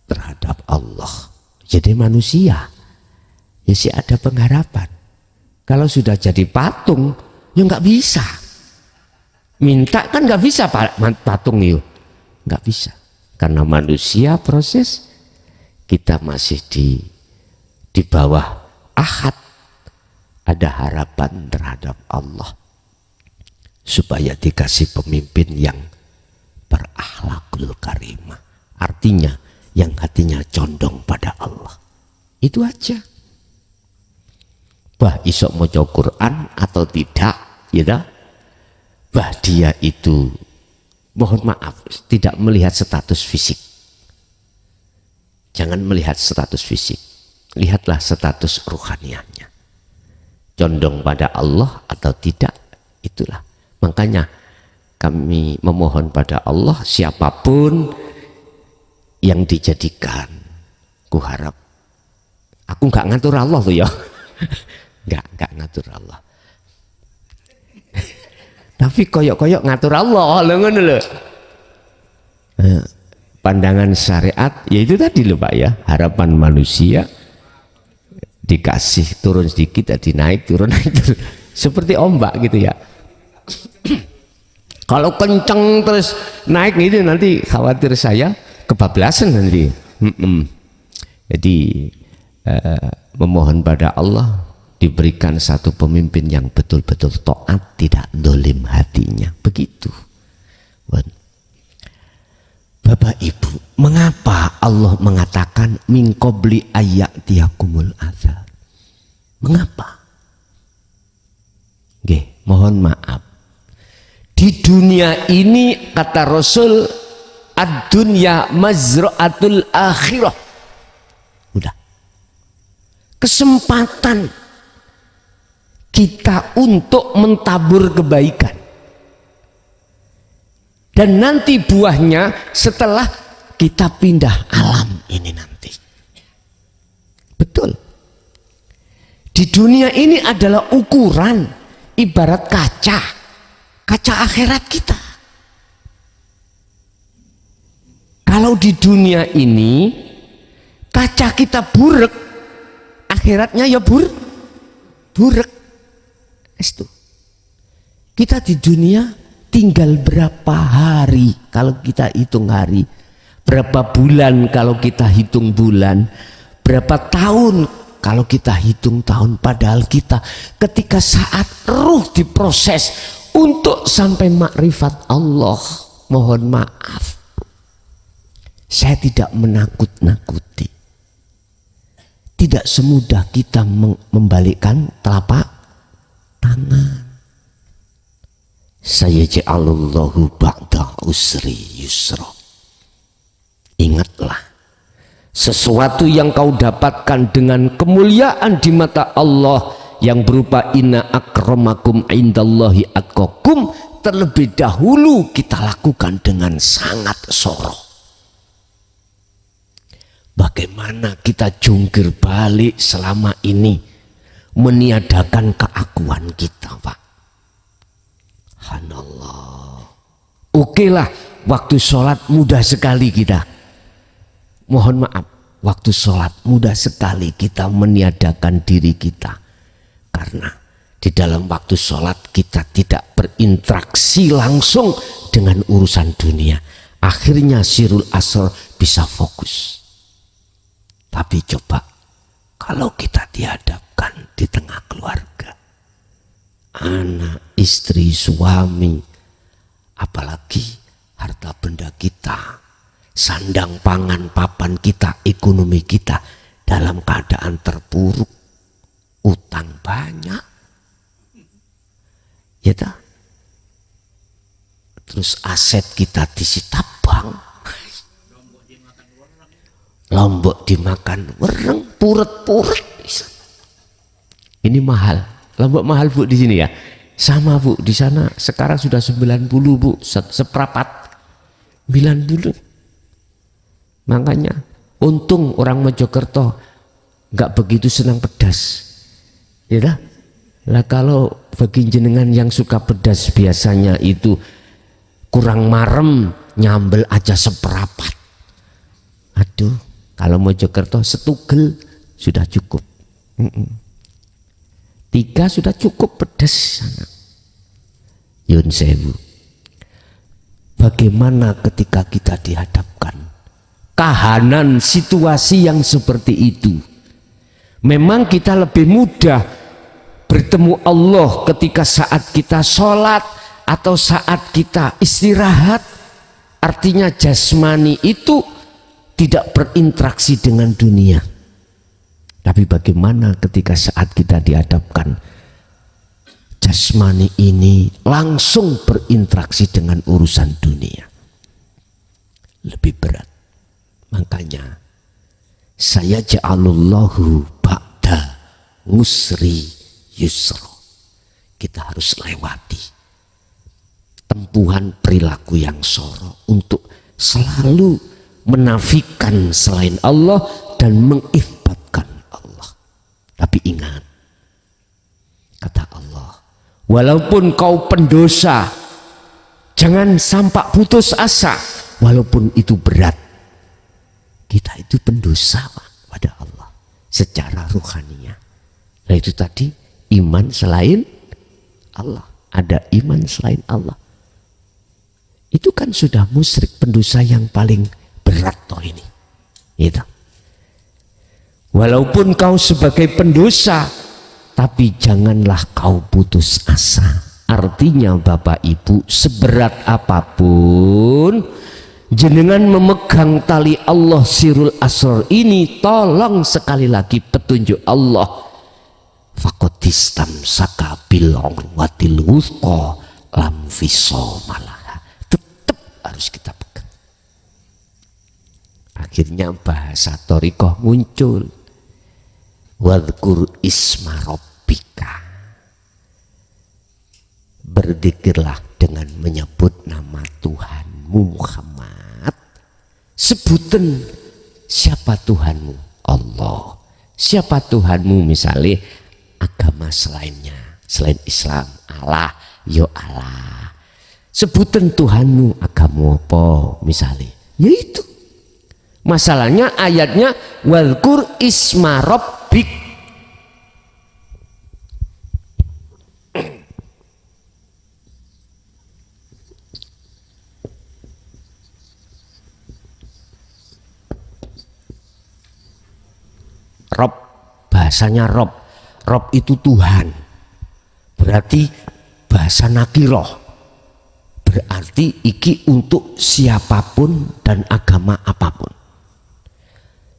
A: terhadap Allah. Jadi manusia ya sih ada pengharapan. Kalau sudah jadi patung ya nggak bisa. Minta kan nggak bisa patung itu, nggak bisa. Karena manusia proses, kita masih di bawah ahad, ada harapan terhadap Allah supaya dikasih pemimpin yang berakhlakul karimah, artinya yang hatinya condong pada Allah. Itu aja. Bah isok maca Quran atau tidak, ya bah dia itu mohon maaf tidak melihat status fisik. Jangan melihat status fisik, lihatlah status ruhaniahnya. Condong pada Allah atau tidak, itulah. Makanya kami memohon pada Allah, siapapun yang dijadikan, kuharap, aku nggak ngatur Allah tuh ya, nggak ngatur Allah. Tapi koyok-koyok ngatur Allah, ngono lho. pandangan syariat, yaitu tadi loh Pak ya, harapan manusia dikasih turun sedikit, jadi naik turun naik turun. Seperti ombak gitu ya. Kalau kenceng terus naik itu nanti khawatir saya kebablasan nanti. Jadi memohon pada Allah diberikan satu pemimpin yang betul-betul taat, tidak dolim hatinya, begitu. Bapak Ibu, mengapa Allah mengatakan min qabli ayyatiyakumul azab? Mengapa? Nggih, mohon maaf. Di dunia ini kata Rasul, ad-dunya mazra'atul akhirah. Udah. Kesempatan kita untuk mentabur kebaikan. Dan nanti buahnya setelah kita pindah alam ini nanti. Betul. Di dunia ini adalah ukuran, ibarat kaca akhirat kita. Kalau di dunia ini kaca kita buruk, akhiratnya ya buruk. Itu. Kita di dunia tinggal berapa hari kalau kita hitung hari, berapa bulan kalau kita hitung bulan, berapa tahun kalau kita hitung tahun. Padahal kita ketika saat ruh diproses untuk sampai makrifat Allah, mohon maaf, saya tidak menakut-nakuti. Tidak semudah kita membalikkan telapak tangan. Sayaj'alullahu ba'da usri yusra. Ingatlah, sesuatu yang kau dapatkan dengan kemuliaan di mata Allah yang berupa inna akramakum indallahi atqakum, terlebih dahulu kita lakukan dengan sangat soroh. Bagaimana kita jungkir balik selama ini meniadakan keakuan kita, Pak. Subhanallah. Oke lah, waktu sholat mudah sekali kita. Mohon maaf, waktu sholat mudah sekali kita meniadakan diri kita. Karena di dalam waktu sholat kita tidak berinteraksi langsung dengan urusan dunia. Akhirnya sirul asr bisa fokus. Tapi coba kalau kita dihadapkan di tengah keluarga, anak, istri, suami, apalagi harta benda kita, sandang pangan papan kita, ekonomi kita dalam keadaan terpuruk, utang banyak, ya tak? Terus aset kita disita bank, lombok dimakan wereng, puret-puret. Ini mahal. Lombok mahal Bu di sini ya. Sama Bu, di sana sekarang sudah 90 Bu, seperapat 90. Makanya untung orang Mojokerto nggak begitu senang pedas. Ya dah. Lah kalau bagi jenengan yang suka pedas biasanya itu kurang marem, nyambel aja seperapat. Aduh, kalau Mojokerto setugel sudah cukup. 3 sudah cukup pedas. Yun sewu. Bagaimana ketika kita dihadapkan kahanan situasi yang seperti itu? Memang kita lebih mudah bertemu Allah ketika saat kita sholat atau saat kita istirahat. Artinya jasmani itu tidak berinteraksi dengan dunia. Tapi bagaimana ketika saat kita dihadapkan jasmani ini langsung berinteraksi dengan urusan dunia? Lebih berat. Makanya saya ja'alullahu ba'da ngusri yusra. Kita harus lewati tempuhan perilaku yang soro untuk selalu menafikan selain Allah dan mengisbatkan Allah. Tapi ingat, kata Allah, walaupun kau pendosa, jangan sampai putus asa, walaupun itu berat. Kita itu pendosa pada Allah secara ruhaniah. Nah itu tadi iman selain Allah. Ada iman selain Allah. Itu kan sudah musyrik, pendosa yang paling berat toh ini. Gitu. Walaupun kau sebagai pendosa, tapi janganlah kau putus asa. Artinya Bapak Ibu, seberat apapun jenengan memegang tali Allah sirul asrar ini, tolong sekali lagi petunjuk Allah. Fakotistam saka bil urwatil wuthqa lam fisomalaha. Tetap harus kita pegang. Akhirnya bahasa Thariqah muncul. Wadhkur isma rabbika. Berzikirlah dengan menyebut nama Tuhanmu Muhammad. Sebutan siapa Tuhanmu? Allah. Siapa Tuhanmu? Misalnya agama selainnya, selain Islam, Allah, yo Allah. Sebutan Tuhanmu agama apa misalnya? Yaitu. Masalahnya ayatnya wadhkur isma rabbik. Rob, bahasanya Rob. Rob itu Tuhan. Berarti bahasa nakiroh. Berarti iki untuk siapapun dan agama apapun.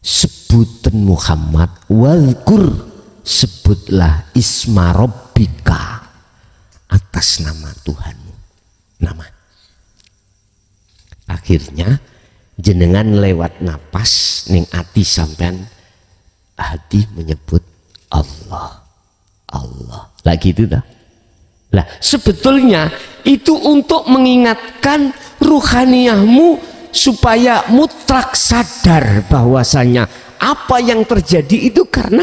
A: Sebutan Muhammad, wadhkur, sebutlah isma rabbika, atas nama Tuhanmu. Nama. Akhirnya jenengan lewat napas ning ati sampean, hati menyebut Allah, Allah. Lagi itu dah. Lah sebetulnya itu untuk mengingatkan ruhaniyahmu supaya mutlak sadar bahwasanya apa yang terjadi itu karena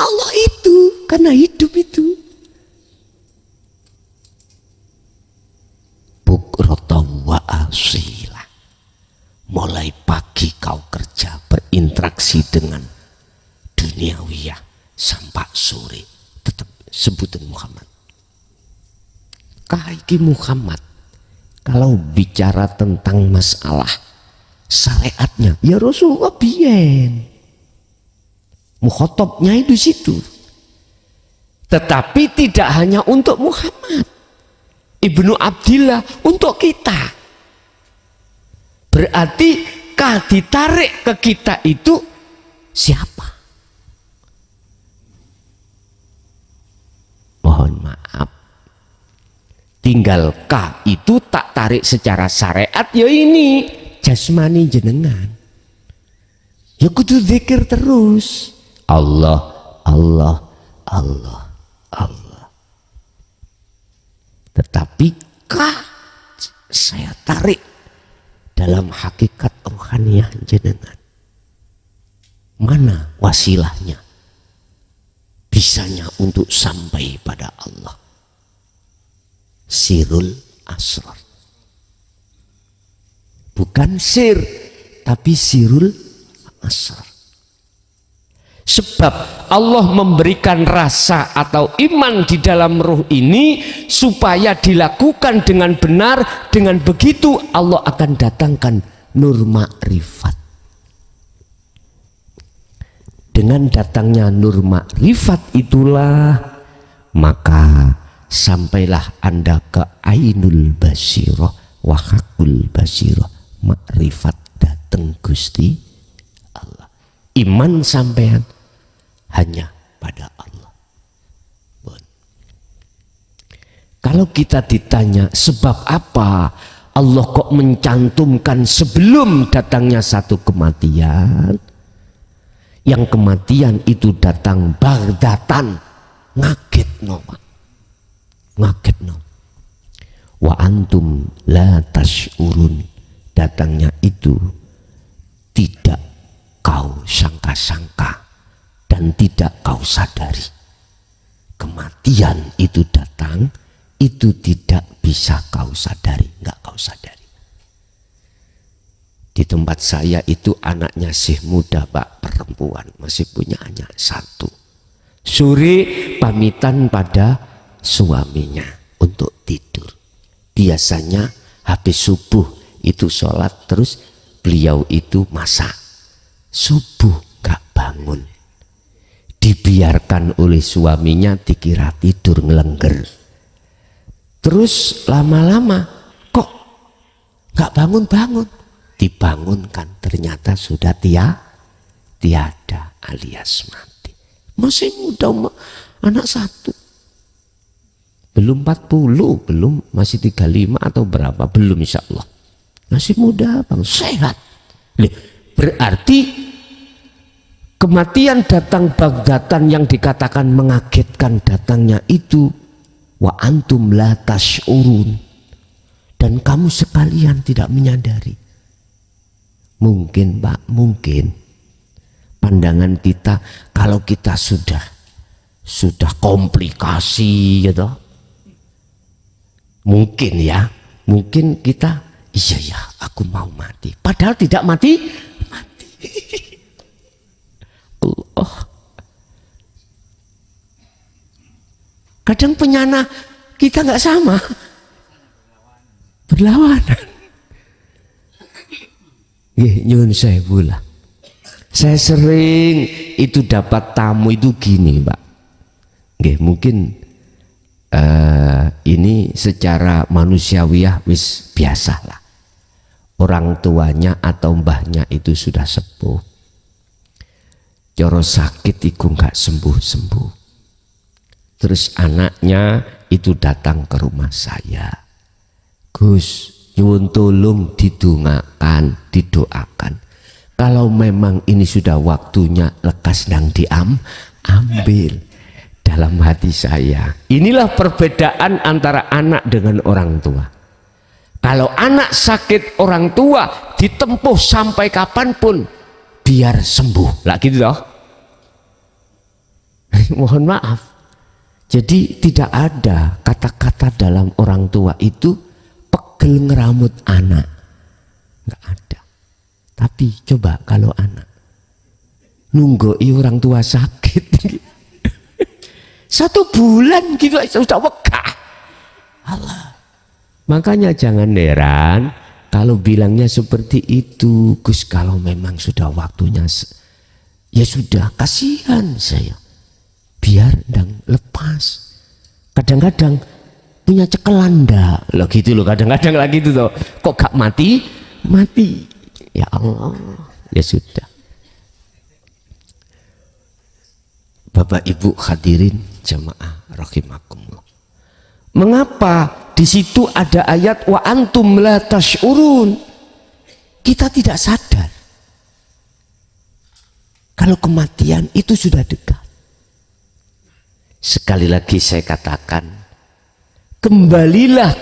A: Allah itu, karena hidup itu. Bukratan wa asila. Mulai pagi kau kerja berinteraksi dengan duniawiyah sampai sore tetap sebutan Muhammad. Kaiki Muhammad kalau bicara tentang masalah syariatnya ya Rasulullah biyen mukhotabnya itu situ. Tetapi tidak hanya untuk Muhammad Ibnu Abdillah, untuk kita. Berarti ditarik ke kita itu siapa? Mohon maaf, tinggal K itu tak tarik secara syariat, ya ini jasmani jenengan ya kudu zikir terus, Allah Allah Allah Allah. Tetapi K saya tarik dalam hakikat rohaniah jenengan. Mana wasilahnya? Bisanya untuk sampai pada Allah. Sirul asrar. Bukan sir, tapi sirul asrar. Sebab Allah memberikan rasa atau iman di dalam ruh ini supaya dilakukan dengan benar. Dengan begitu Allah akan datangkan nur ma'rifat. Dengan datangnya nur ma'rifat itulah maka sampailah Anda ke ainul basirah wa hakul basirah. Ma'rifat datang Gusti Allah. Iman sampean hanya pada Allah. Bon. Kalau kita ditanya sebab apa Allah kok mencantumkan sebelum datangnya satu kematian, yang kematian itu datang bagdatan, ngagetno, ngagetno. Wa antum la tash'urun, datangnya itu tidak kau sangka-sangka dan tidak kau sadari. Kematian itu datang, itu tidak bisa kau sadari, enggak kau sadari. Di tempat saya itu anaknya sih muda Pak, perempuan, masih punya anak satu. Sore pamitan pada suaminya untuk tidur. Biasanya habis subuh itu sholat, terus beliau itu masak. Subuh gak bangun, dibiarkan oleh suaminya, dikira tidur ngelengger. Terus lama-lama kok gak bangun-bangun, dibangunkan, ternyata sudah tiada alias mati. Masih muda, anak satu, belum 40, belum, masih 35 atau berapa, belum, insya Allah masih muda bang, sehat. Berarti kematian datang bagdatan yang dikatakan mengagetkan datangnya itu, wa antum la tash'urun, dan kamu sekalian tidak menyadari. Mungkin Pak, mungkin pandangan kita kalau kita sudah komplikasi gitu, mungkin ya, mungkin kita iya ya aku mau mati, padahal tidak mati. Allah, kadang penyana kita nggak sama, berlawanan. Nyun sewu lah. Saya sering itu dapat tamu itu gini Pak. Mungkin ini secara manusiawiah wis biasa lah. Orang tuanya atau mbahnya itu sudah sepuh. Coro sakit itu nggak sembuh-sembuh. Terus anaknya itu datang ke rumah saya. Gus, nyuwun tolong didungakan, didoakan. Kalau memang ini sudah waktunya lekas nang ambil. Dalam hati saya, inilah perbedaan antara anak dengan orang tua. Kalau anak sakit, orang tua ditempuh sampai kapanpun biar sembuh. Lah gitu toh. Mohon maaf. Jadi tidak ada kata-kata dalam orang tua itu pegel ngeramut anak. Enggak ada. Tapi coba kalau anak nunggoi orang tua sakit 1 bulan gitu sudah wegah. Allah. Makanya jangan heran kalau bilangnya seperti itu, Gus, kalau memang sudah waktunya ya sudah, kasihan saya. Biar ndang lepas. Kadang-kadang punya cekelan ndak loh gitu loh, kadang-kadang lagi itu tuh. Kok gak mati? Mati. Ya Allah. Ya sudah. Bapak Ibu hadirin jamaah rahimakumullah. Mengapa di situ ada ayat wa antum la tash'urun? Kita tidak sadar kalau kematian itu sudah dekat. Sekali lagi saya katakan, kembalilah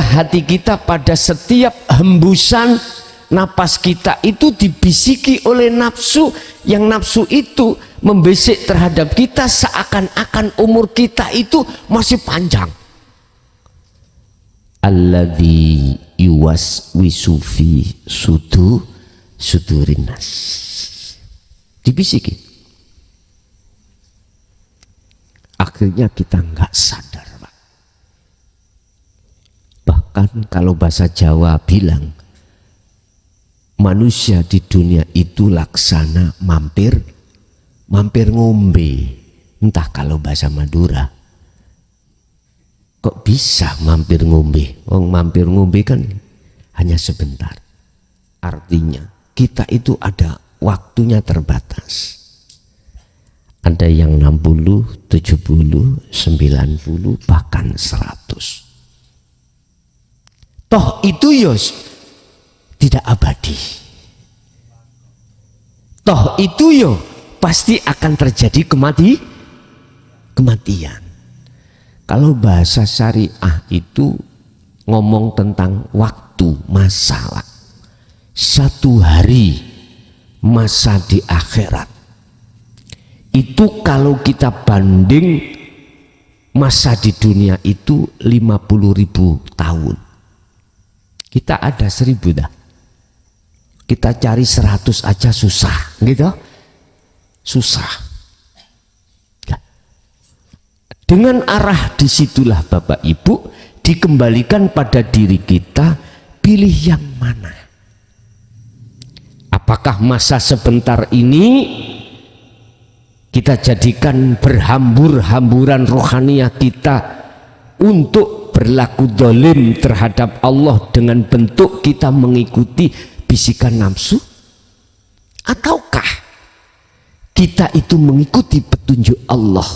A: hati kita pada setiap hembusan napas kita itu dibisiki oleh nafsu, yang nafsu itu membisik terhadap kita seakan-akan umur kita itu masih panjang. Alladzi yuwaswisu fi sudurin nas, dibisiki. Akhirnya kita nggak sadar Pak. Bahkan kalau bahasa Jawa bilang, manusia di dunia itu laksana mampir ngombe. Entah kalau bahasa Madura, kok bisa mampir ngombe? Mampir ngombe kan hanya sebentar. Artinya kita itu ada waktunya terbatas. Ada yang 60, 70, 90, bahkan 100. Toh itu yos tidak abadi. Toh itu yo pasti akan terjadi kematian. Kalau bahasa syariah itu ngomong tentang waktu, masalah. 1 hari masa di akhirat itu kalau kita banding masa di dunia itu 50.000 tahun. Kita ada 1000 dah. Kita cari 100 aja susah, gitu. Susah. Ya. Dengan arah disitulah Bapak Ibu dikembalikan pada diri kita, pilih yang mana. Apakah masa sebentar ini kita jadikan berhambur-hamburan rohaniah kita untuk berlaku dolim terhadap Allah dengan bentuk kita mengikuti bisikan nafsu, ataukah kita itu mengikuti petunjuk Allah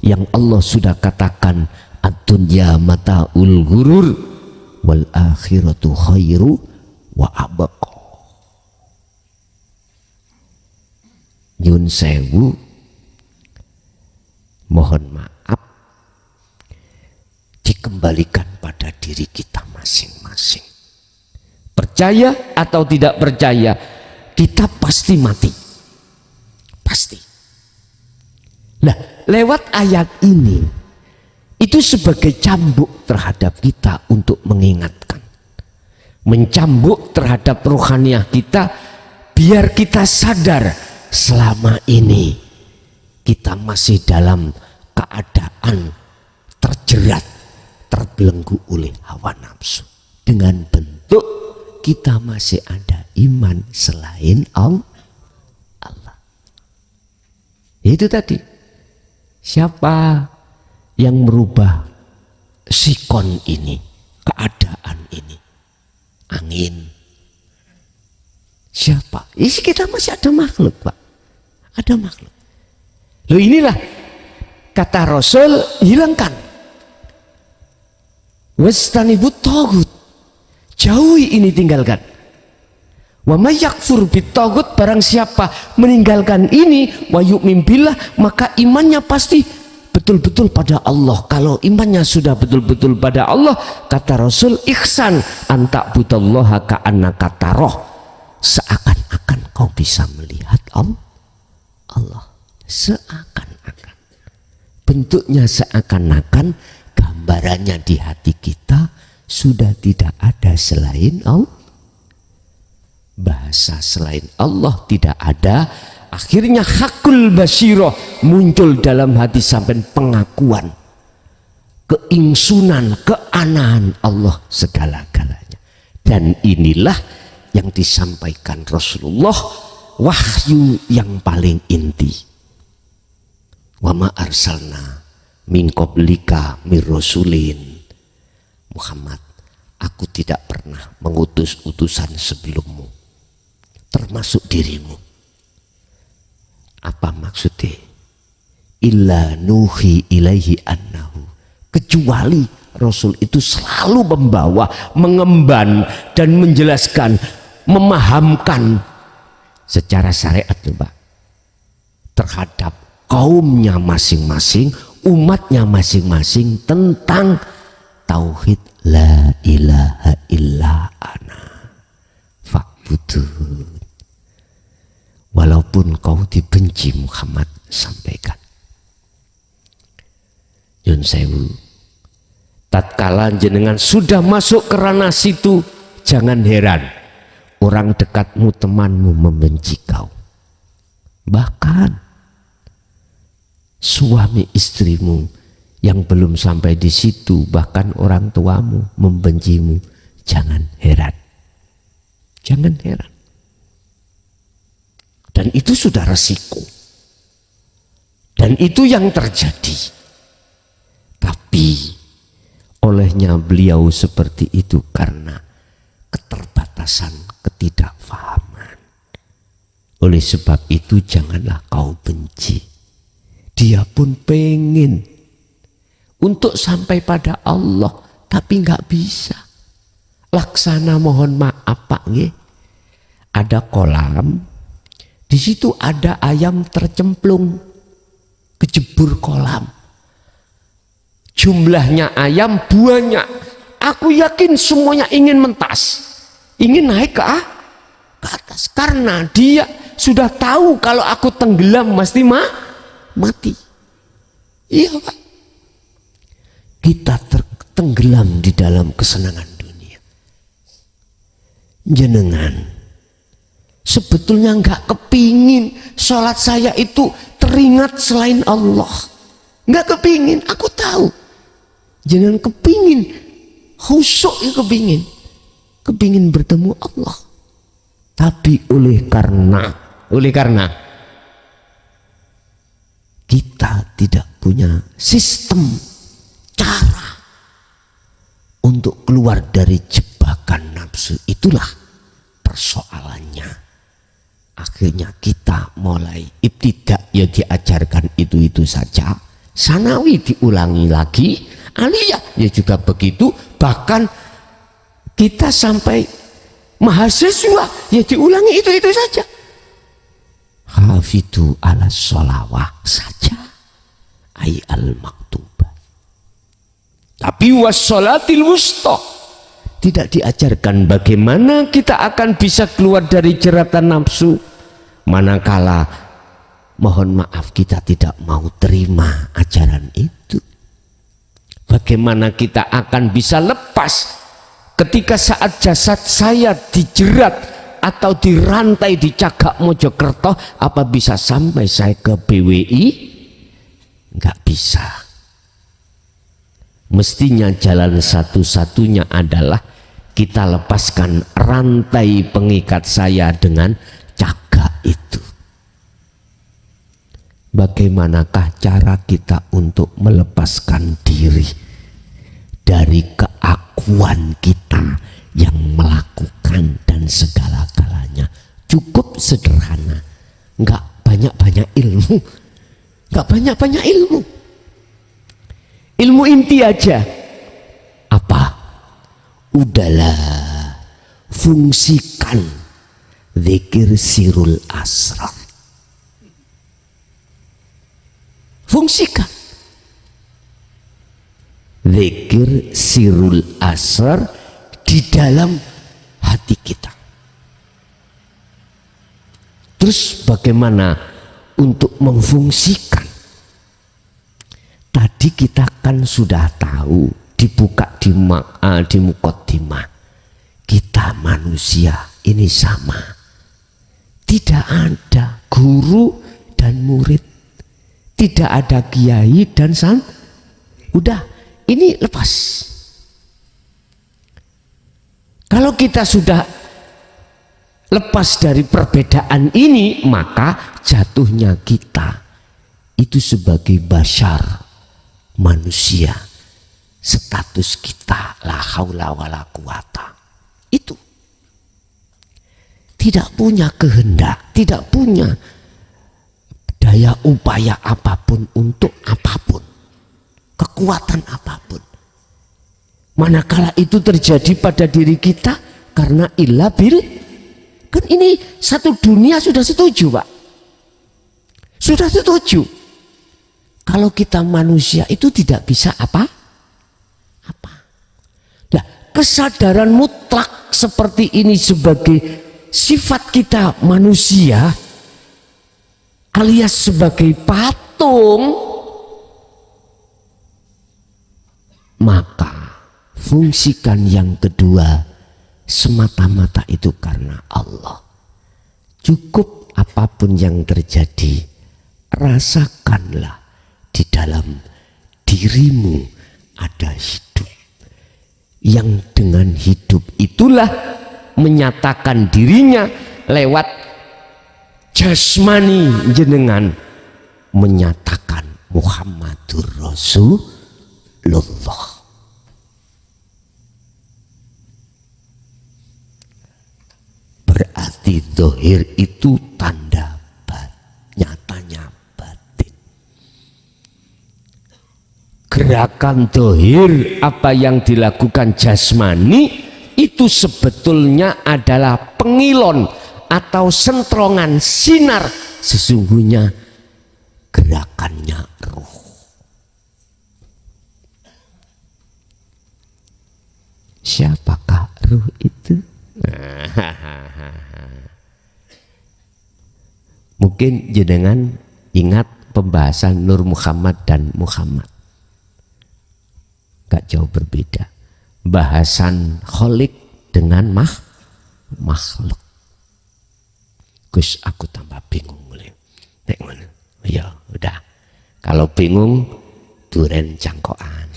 A: yang Allah sudah katakan ad-dunya mata'ul ghurur wal akhiratu khairu wa abqa. Nyun sewu, mohon maaf, dikembalikan pada diri kita masing-masing. Percaya atau tidak percaya, kita pasti mati. Pasti. Nah, lewat ayat ini, itu sebagai cambuk terhadap kita untuk mengingatkan. Mencambuk terhadap rohaniah kita, biar kita sadar selama ini kita masih dalam keadaan terjerat, terbelenggu oleh hawa nafsu. Dengan bentuk kita masih ada iman selain Allah. Itu tadi. Siapa yang merubah sikon ini, keadaan ini? Angin. Siapa? Isi kita masih ada makhluk, Pak. Ada makhluk. Loh, inilah kata Rasul, hilangkan. Wastanibut tagut. Jauhi ini, tinggalkan. Wa may yakfur bitagut, barang siapa meninggalkan ini, wa yu'min billah, maka imannya pasti betul-betul pada Allah. Kalau imannya sudah betul-betul pada Allah, kata Rasul, ihsan anta budallaha ka'annaka taroh, seakan-akan kau bisa melihat Allah. Seakan-akan, bentuknya seakan-akan, gambarannya di hati kita sudah tidak ada selain Allah. Bahasa selain Allah tidak ada. Akhirnya hakul basiroh muncul dalam hati sampai pengakuan keingsunan, keanahan Allah segala-galanya. Dan inilah yang disampaikan Rasulullah, wahyu yang paling inti. Wa ma arsalna min qablika mir rasulin. Muhammad, aku tidak pernah mengutus utusan sebelummu, termasuk dirimu. Apa maksudnya? Illa nuhi ilaihi annahu, kecuali Rasul itu selalu membawa, mengemban dan menjelaskan, memahamkan secara syariat, coba, terhadap kaumnya masing-masing, umatnya masing-masing, tentang tauhid la ilaha illa ana fa'budun. Walaupun kau dibenci, Muhammad, sampaikan. Yun sewu, tatkala jenengan sudah masuk ke ranah situ, jangan heran orang dekatmu, temanmu membenci kau. Bahkan suami istrimu yang belum sampai di situ, bahkan orang tuamu membencimu. Jangan heran. Jangan heran. Dan itu sudah resiko. Dan itu yang terjadi. Tapi olehnya beliau seperti itu karena keterbatasan, ketidakfahaman. Oleh sebab itu janganlah kau benci. Dia pun pengen untuk sampai pada Allah, tapi nggak bisa. Laksana mohon maaf Pak, nggih. Ada kolam, di situ ada ayam tercemplung, kejebur kolam. Jumlahnya ayam banyak. Aku yakin semuanya ingin mentas, ingin naik ke atas, karena dia sudah tahu kalau aku tenggelam mesti mati. Iya Pak. Kita tenggelam di dalam kesenangan dunia. jenengan sebetulnya nggak kepingin sholat saya itu teringat selain Allah, nggak kepingin. Aku tahu jenengan kepingin khusyuk, ya kepingin bertemu Allah. Tapi oleh karena kita tidak punya sistem cara untuk keluar dari jebakan nafsu, itulah persoalannya. Akhirnya kita mulai ibtidak, ya diajarkan itu saja, sanawi diulangi lagi, aliyah ya juga begitu, bahkan kita sampai mahasiswa ya diulangi itu saja. Hafidhu ala sholawah saja, ay al maktubah. Tapi wassolatil wusta tidak diajarkan bagaimana kita akan bisa keluar dari jeratan nafsu manakala, mohon maaf, kita tidak mau terima ajaran itu. Bagaimana kita akan bisa lepas ketika saat jasad saya dijerat atau dirantai di Cagak Mojokerto, apa bisa sampai saya ke BWI? Nggak bisa. Mestinya jalan satu-satunya adalah kita lepaskan rantai pengikat saya dengan cagak itu. Bagaimanakah cara kita untuk melepaskan diri dari keakuan kita yang melakukan dan segala-galanya? Cukup sederhana, nggak banyak-banyak ilmu, nggak banyak-banyak ilmu. Ilmu inti aja. Apa? Udahlah, fungsikan zikir sirul asrar. Fungsikan zikir sirul asrar di dalam hati kita. Terus bagaimana untuk memfungsikan? Tadi kita kan sudah tahu, dibuka di muqaddimah, kita manusia ini sama, tidak ada guru dan murid, tidak ada kiai dan udah, ini lepas. Kalau kita sudah lepas dari perbedaan ini, maka jatuhnya kita itu sebagai bashar, manusia, status kita la haula wala quwata, itu tidak punya kehendak, tidak punya daya upaya apapun untuk apapun, kekuatan apapun. Manakala itu terjadi pada diri kita karena illa bil, kan ini satu dunia sudah setuju, Pak, sudah setuju. Kalau kita manusia itu tidak bisa apa-apa. Nah, kesadaran mutlak seperti ini sebagai sifat kita manusia, alias sebagai patung, maka fungsikan yang kedua semata-mata itu karena Allah. Cukup apapun yang terjadi, rasakanlah di dalam dirimu ada hidup, yang dengan hidup itulah menyatakan dirinya lewat jasmani jenengan, menyatakan Muhammadur Rasulullah. Berarti zahir itu tanda nyatanya batin. Gerakan zahir, apa yang dilakukan jasmani, itu sebetulnya adalah pengilon atau sentrongan sinar, sesungguhnya gerakannya ruh. Siapakah ruh itu? Mungkin jenengan ingat pembahasan Nur Muhammad dan Muhammad, gak jauh berbeda. Bahasan kholik dengan makhluk. Gus, aku tambah bingung mulai. Nek ngono. Ya udah. Kalau bingung duren cangkokan.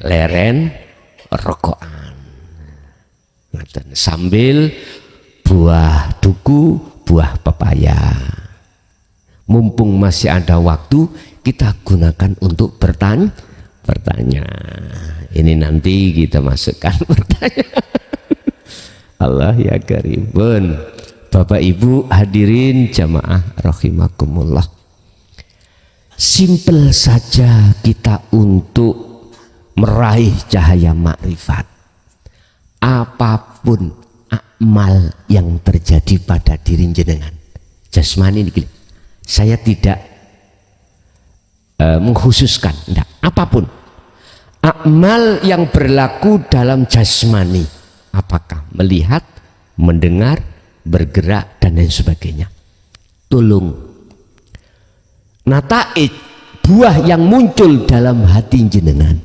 A: Leren rokokan. Sambil buah duku, buah pepaya. Mumpung masih ada waktu, kita gunakan untuk bertanya. Ini nanti kita masukkan pertanyaan. Allah ya karibun. Bapak Ibu hadirin jamaah rahimakumullah. Simpel saja kita untuk meraih cahaya makrifat. Apapun amal yang terjadi pada diri jenengan, jasmani ini, saya tidak mengkhususkan, enggak, apapun amal yang berlaku dalam jasmani, apakah melihat, mendengar, bergerak dan lain sebagainya, tolong nataij buah yang muncul dalam hati jenengan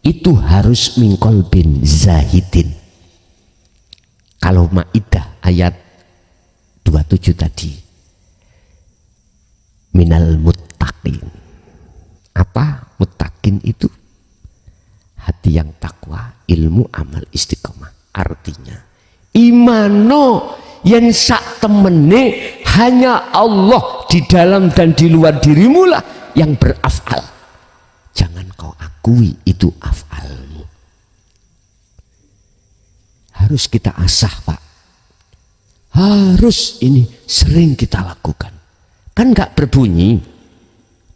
A: itu harus mingkol bin zahidin. Kalau Maidah ayat 27 tadi, minal muttaqin. Apa muttaqin itu? Hati yang takwa, ilmu, amal, istiqomah. Artinya imano yang sak temene hanya Allah di dalam dan di luar dirimu lah yang berafal. Jangan kau akui itu afalmu. Harus kita asah, Pak. Harus ini sering kita lakukan. Kan gak berbunyi,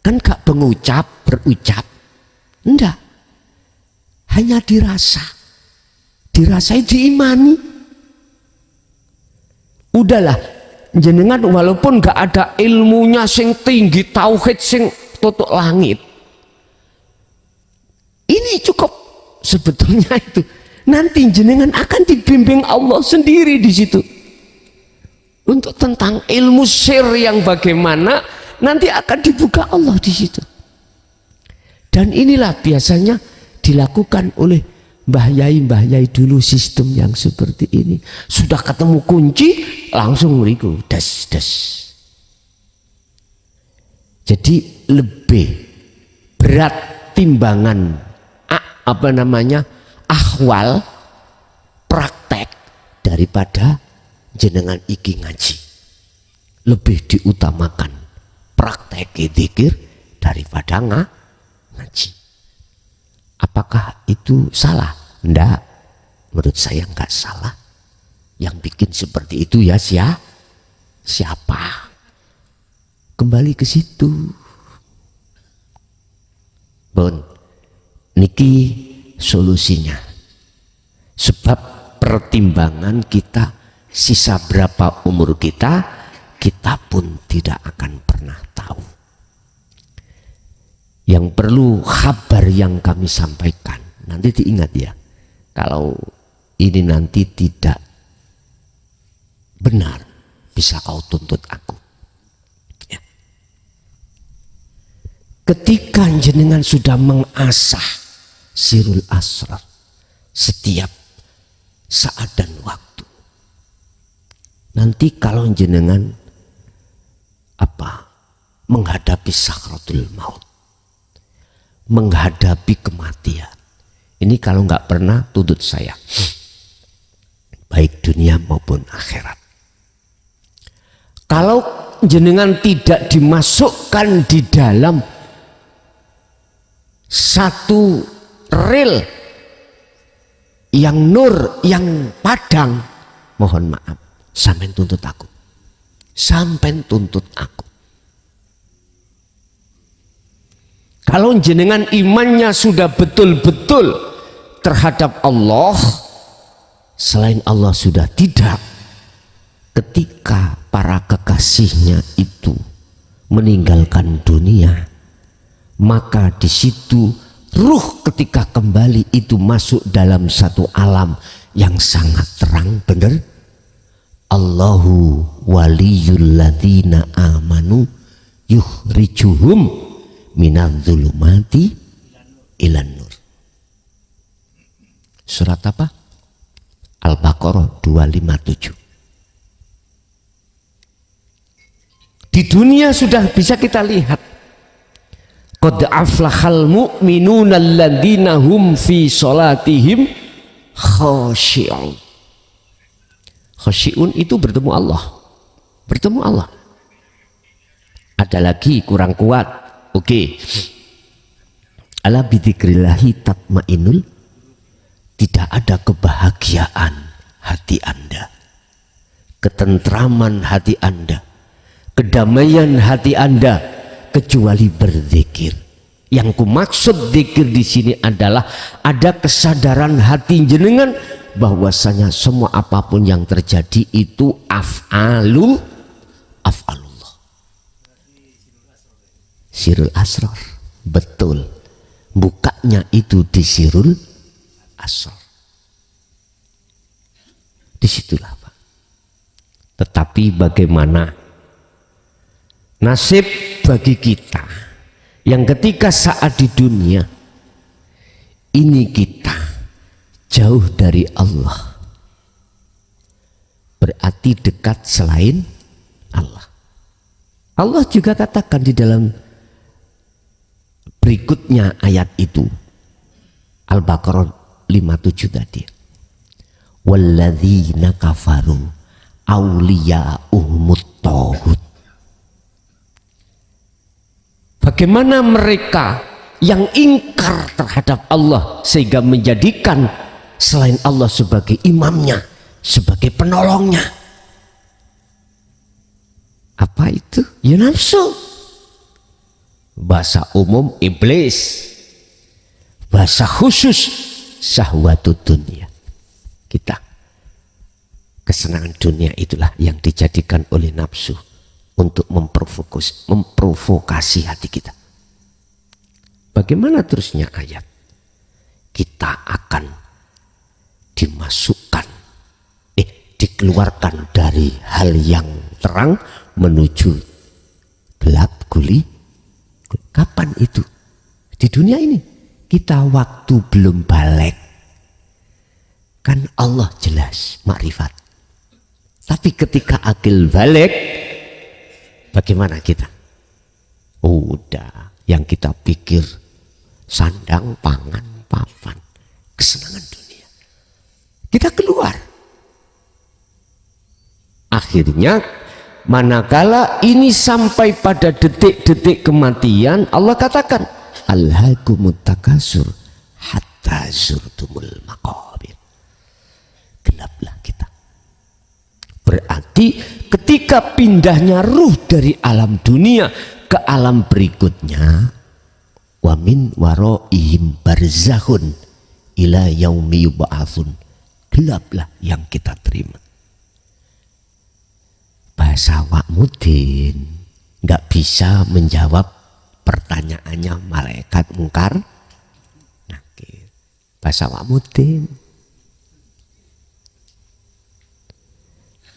A: kan gak berucap, enggak. Hanya dirasa, dirasai, diimani. Udahlah, jenengan walaupun gak ada ilmunya sing tinggi, tauhid sing tutuk langit, ini cukup sebetulnya itu. Nanti jenengan akan dibimbing Allah sendiri di situ. Untuk tentang ilmu sir yang bagaimana nanti akan dibuka Allah di situ. Dan inilah biasanya dilakukan oleh mbah yai dulu, sistem yang seperti ini. Sudah ketemu kunci langsung meriku das. Jadi lebih berat timbangan ahwal praktek daripada jenengan iki ngaji. Lebih diutamakan praktek dzikir daripada ngaji. Apakah itu salah? Enggak, menurut saya enggak salah. Yang bikin seperti itu ya siapa? Kembali ke situ. Bon, niki solusinya. Sebab pertimbangan kita, sisa berapa umur kita pun tidak akan pernah tahu. Yang perlu kabar yang kami sampaikan, nanti diingat ya, kalau ini nanti tidak benar, bisa kau tuntut aku ya. Ketika jenengan sudah mengasah sirul asrar setiap saat dan waktu, nanti kalau jenengan menghadapi sakratul maut, menghadapi kematian, ini kalau nggak pernah tuntut saya, baik dunia maupun akhirat. Kalau jenengan tidak dimasukkan di dalam satu rel yang nur, yang padang, mohon maaf, sampai tuntut aku, sampai tuntut aku. Kalau jenengan imannya sudah betul-betul terhadap Allah, selain Allah sudah tidak. Ketika para kekasihnya itu meninggalkan dunia, maka di situ ruh ketika kembali itu masuk dalam satu alam yang sangat terang, benar. Allahu waliyul ladzina amanu yukhrijuhum minadz-dzulumati ilan nur. Surat apa? Al-Baqarah 257. Di dunia sudah bisa kita lihat, qad aflahal mu'minuna alladzina hum fi sholatihim khashi'un. Khashi'un itu bertemu Allah. Bertemu Allah. Ada lagi kurang kuat. Oke. Ala bidzikrillahi tatmainul. Tidak ada kebahagiaan hati Anda, ketentraman hati Anda, kedamaian hati Anda kecuali berzikir. Yang kumaksud zikir di sini adalah ada kesadaran hati jenengan bahwasanya semua apapun yang terjadi itu af'alullah. Sirul asrar. Betul. Bukanya itu di sirul asrar. Disitulah Pak. Tetapi bagaimana nasib bagi kita yang ketika saat di dunia ini kita jauh dari Allah, berarti dekat selain Allah. Allah juga katakan di dalam berikutnya ayat itu, Al-Baqarah 57 tadi, walladzina kafaru awliya'uhumut taghut. Bagaimana mereka yang ingkar terhadap Allah sehingga menjadikan selain Allah sebagai imamnya, sebagai penolongnya. Apa itu? Ya nafsu. Bahasa umum iblis. Bahasa khusus syahwatud dunia. Kita. Kesenangan dunia itulah yang dijadikan oleh nafsu untuk memprovokasi hati kita. Bagaimana terusnya ayat? Kita akan dikeluarkan dari hal yang terang menuju gelap guli. Kapan itu? Di dunia ini. Kita waktu belum balik. Kan Allah jelas makrifat. Tapi ketika akil balik, bagaimana kita? Udah, yang kita pikir sandang, pangan, papan, kesenangan dunia. Kita keluar. Akhirnya manakala ini sampai pada detik-detik kematian, Allah katakan, alhaakumut takasur hatta zurtumul maqabir. Gelaplah kita. Berarti ketika pindahnya ruh dari alam dunia ke alam berikutnya, wa min waraihim barzakhun ila yaumi yub'atsun, gelaplah yang kita terima. Bahasa Wak Mudin nggak bisa menjawab pertanyaannya malaikat mungkar nakir. Bahasa Wak Mudin.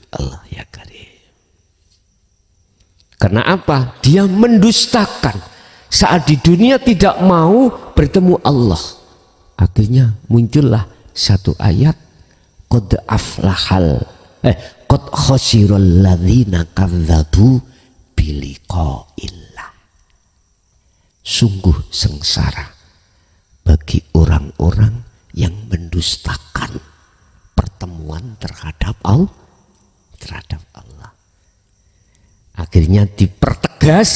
A: Allah ya karim. Karena apa? Dia mendustakan. Saat di dunia tidak mau bertemu Allah. Akhirnya muncullah satu ayat, qad khasiral ladzina kadzdzabu biliqa'illah. Sungguh sengsara bagi orang-orang yang mendustakan pertemuan terhadap Allah. Akhirnya dipertegas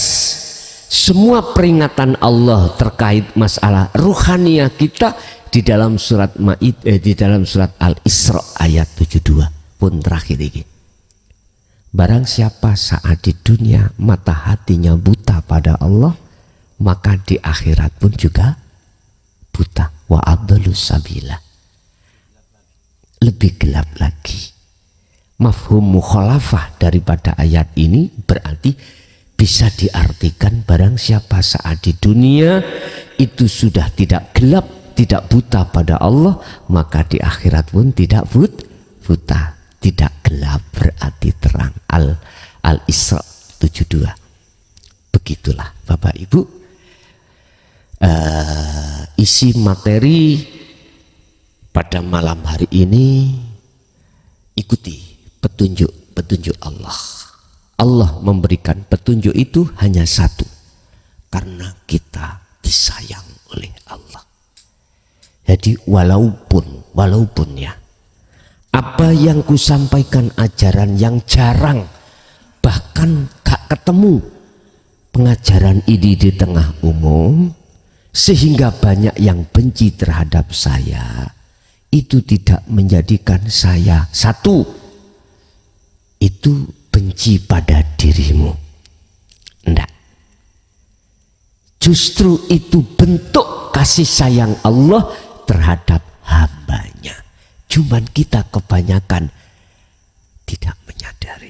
A: semua peringatan Allah terkait masalah ruhaniyah kita di dalam surat di dalam surat Al-Isra ayat 72 pun terakhir ini. Barang siapa saat di dunia mata hatinya buta pada Allah, maka di akhirat pun juga buta. Wa adallus sabila. Lebih gelap lagi. Mafhum mukhalafah daripada ayat ini berarti bisa diartikan barang siapa saat di dunia itu sudah tidak gelap, tidak buta pada Allah, maka di akhirat pun tidak buta, tidak gelap berarti terang. Al-Isra 72. Begitulah Bapak Ibu isi materi pada malam hari ini ikuti petunjuk Allah. Allah memberikan petunjuk itu hanya satu, karena kita disayang oleh Allah. Jadi walaupun ya, apa yang kusampaikan ajaran yang jarang, bahkan gak ketemu pengajaran ini di tengah umum, sehingga banyak yang benci terhadap saya, itu tidak menjadikan saya satu, itu benci pada dirimu. Enggak. Justru itu bentuk kasih sayang Allah terhadap hambanya. Cuman kita kebanyakan tidak menyadari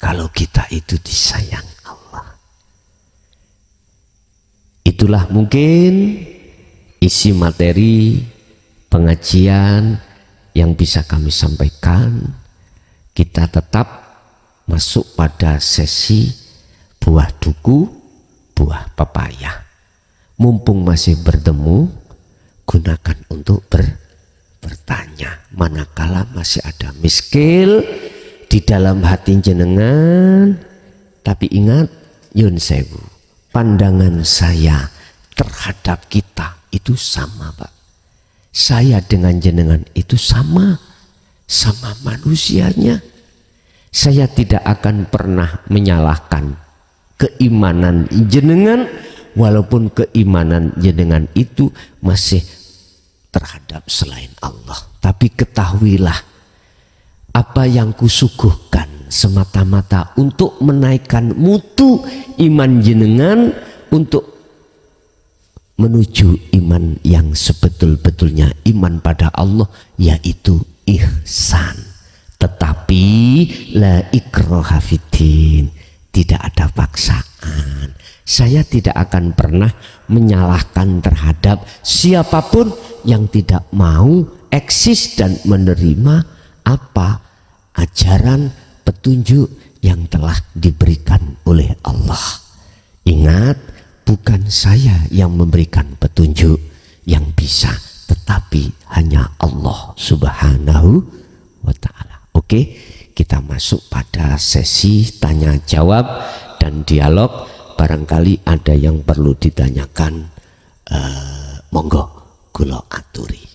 A: kalau kita itu disayang Allah. Itulah mungkin isi materi pengajian yang bisa kami sampaikan. Kita tetap masuk pada sesi buah duku, buah pepaya. Mumpung masih bertemu, gunakan untuk bertanya. Manakala masih ada miskil di dalam hati jenengan, tapi ingat, yun sewu, pandangan saya terhadap kita itu sama, Pak. Saya dengan jenengan itu sama manusianya. Saya tidak akan pernah menyalahkan keimanan jenengan, walaupun keimanan jenengan itu masih terhadap selain Allah. Tapi ketahuilah, apa yang kusuguhkan semata-mata untuk menaikkan mutu iman jenengan, untuk menuju iman yang sebetul-betulnya, iman pada Allah, yaitu ihsan. Tetapi la ikraha fiddin, tidak ada paksaan. Saya tidak akan pernah menyalahkan terhadap siapapun yang tidak mau eksis dan menerima apa ajaran petunjuk yang telah diberikan oleh Allah. Ingat, bukan saya yang memberikan petunjuk yang bisa, tetapi hanya Allah Subhanahu wa ta'ala. Oke, kita masuk pada sesi tanya jawab dan dialog. Barangkali ada yang perlu ditanyakan, monggo kula aturi.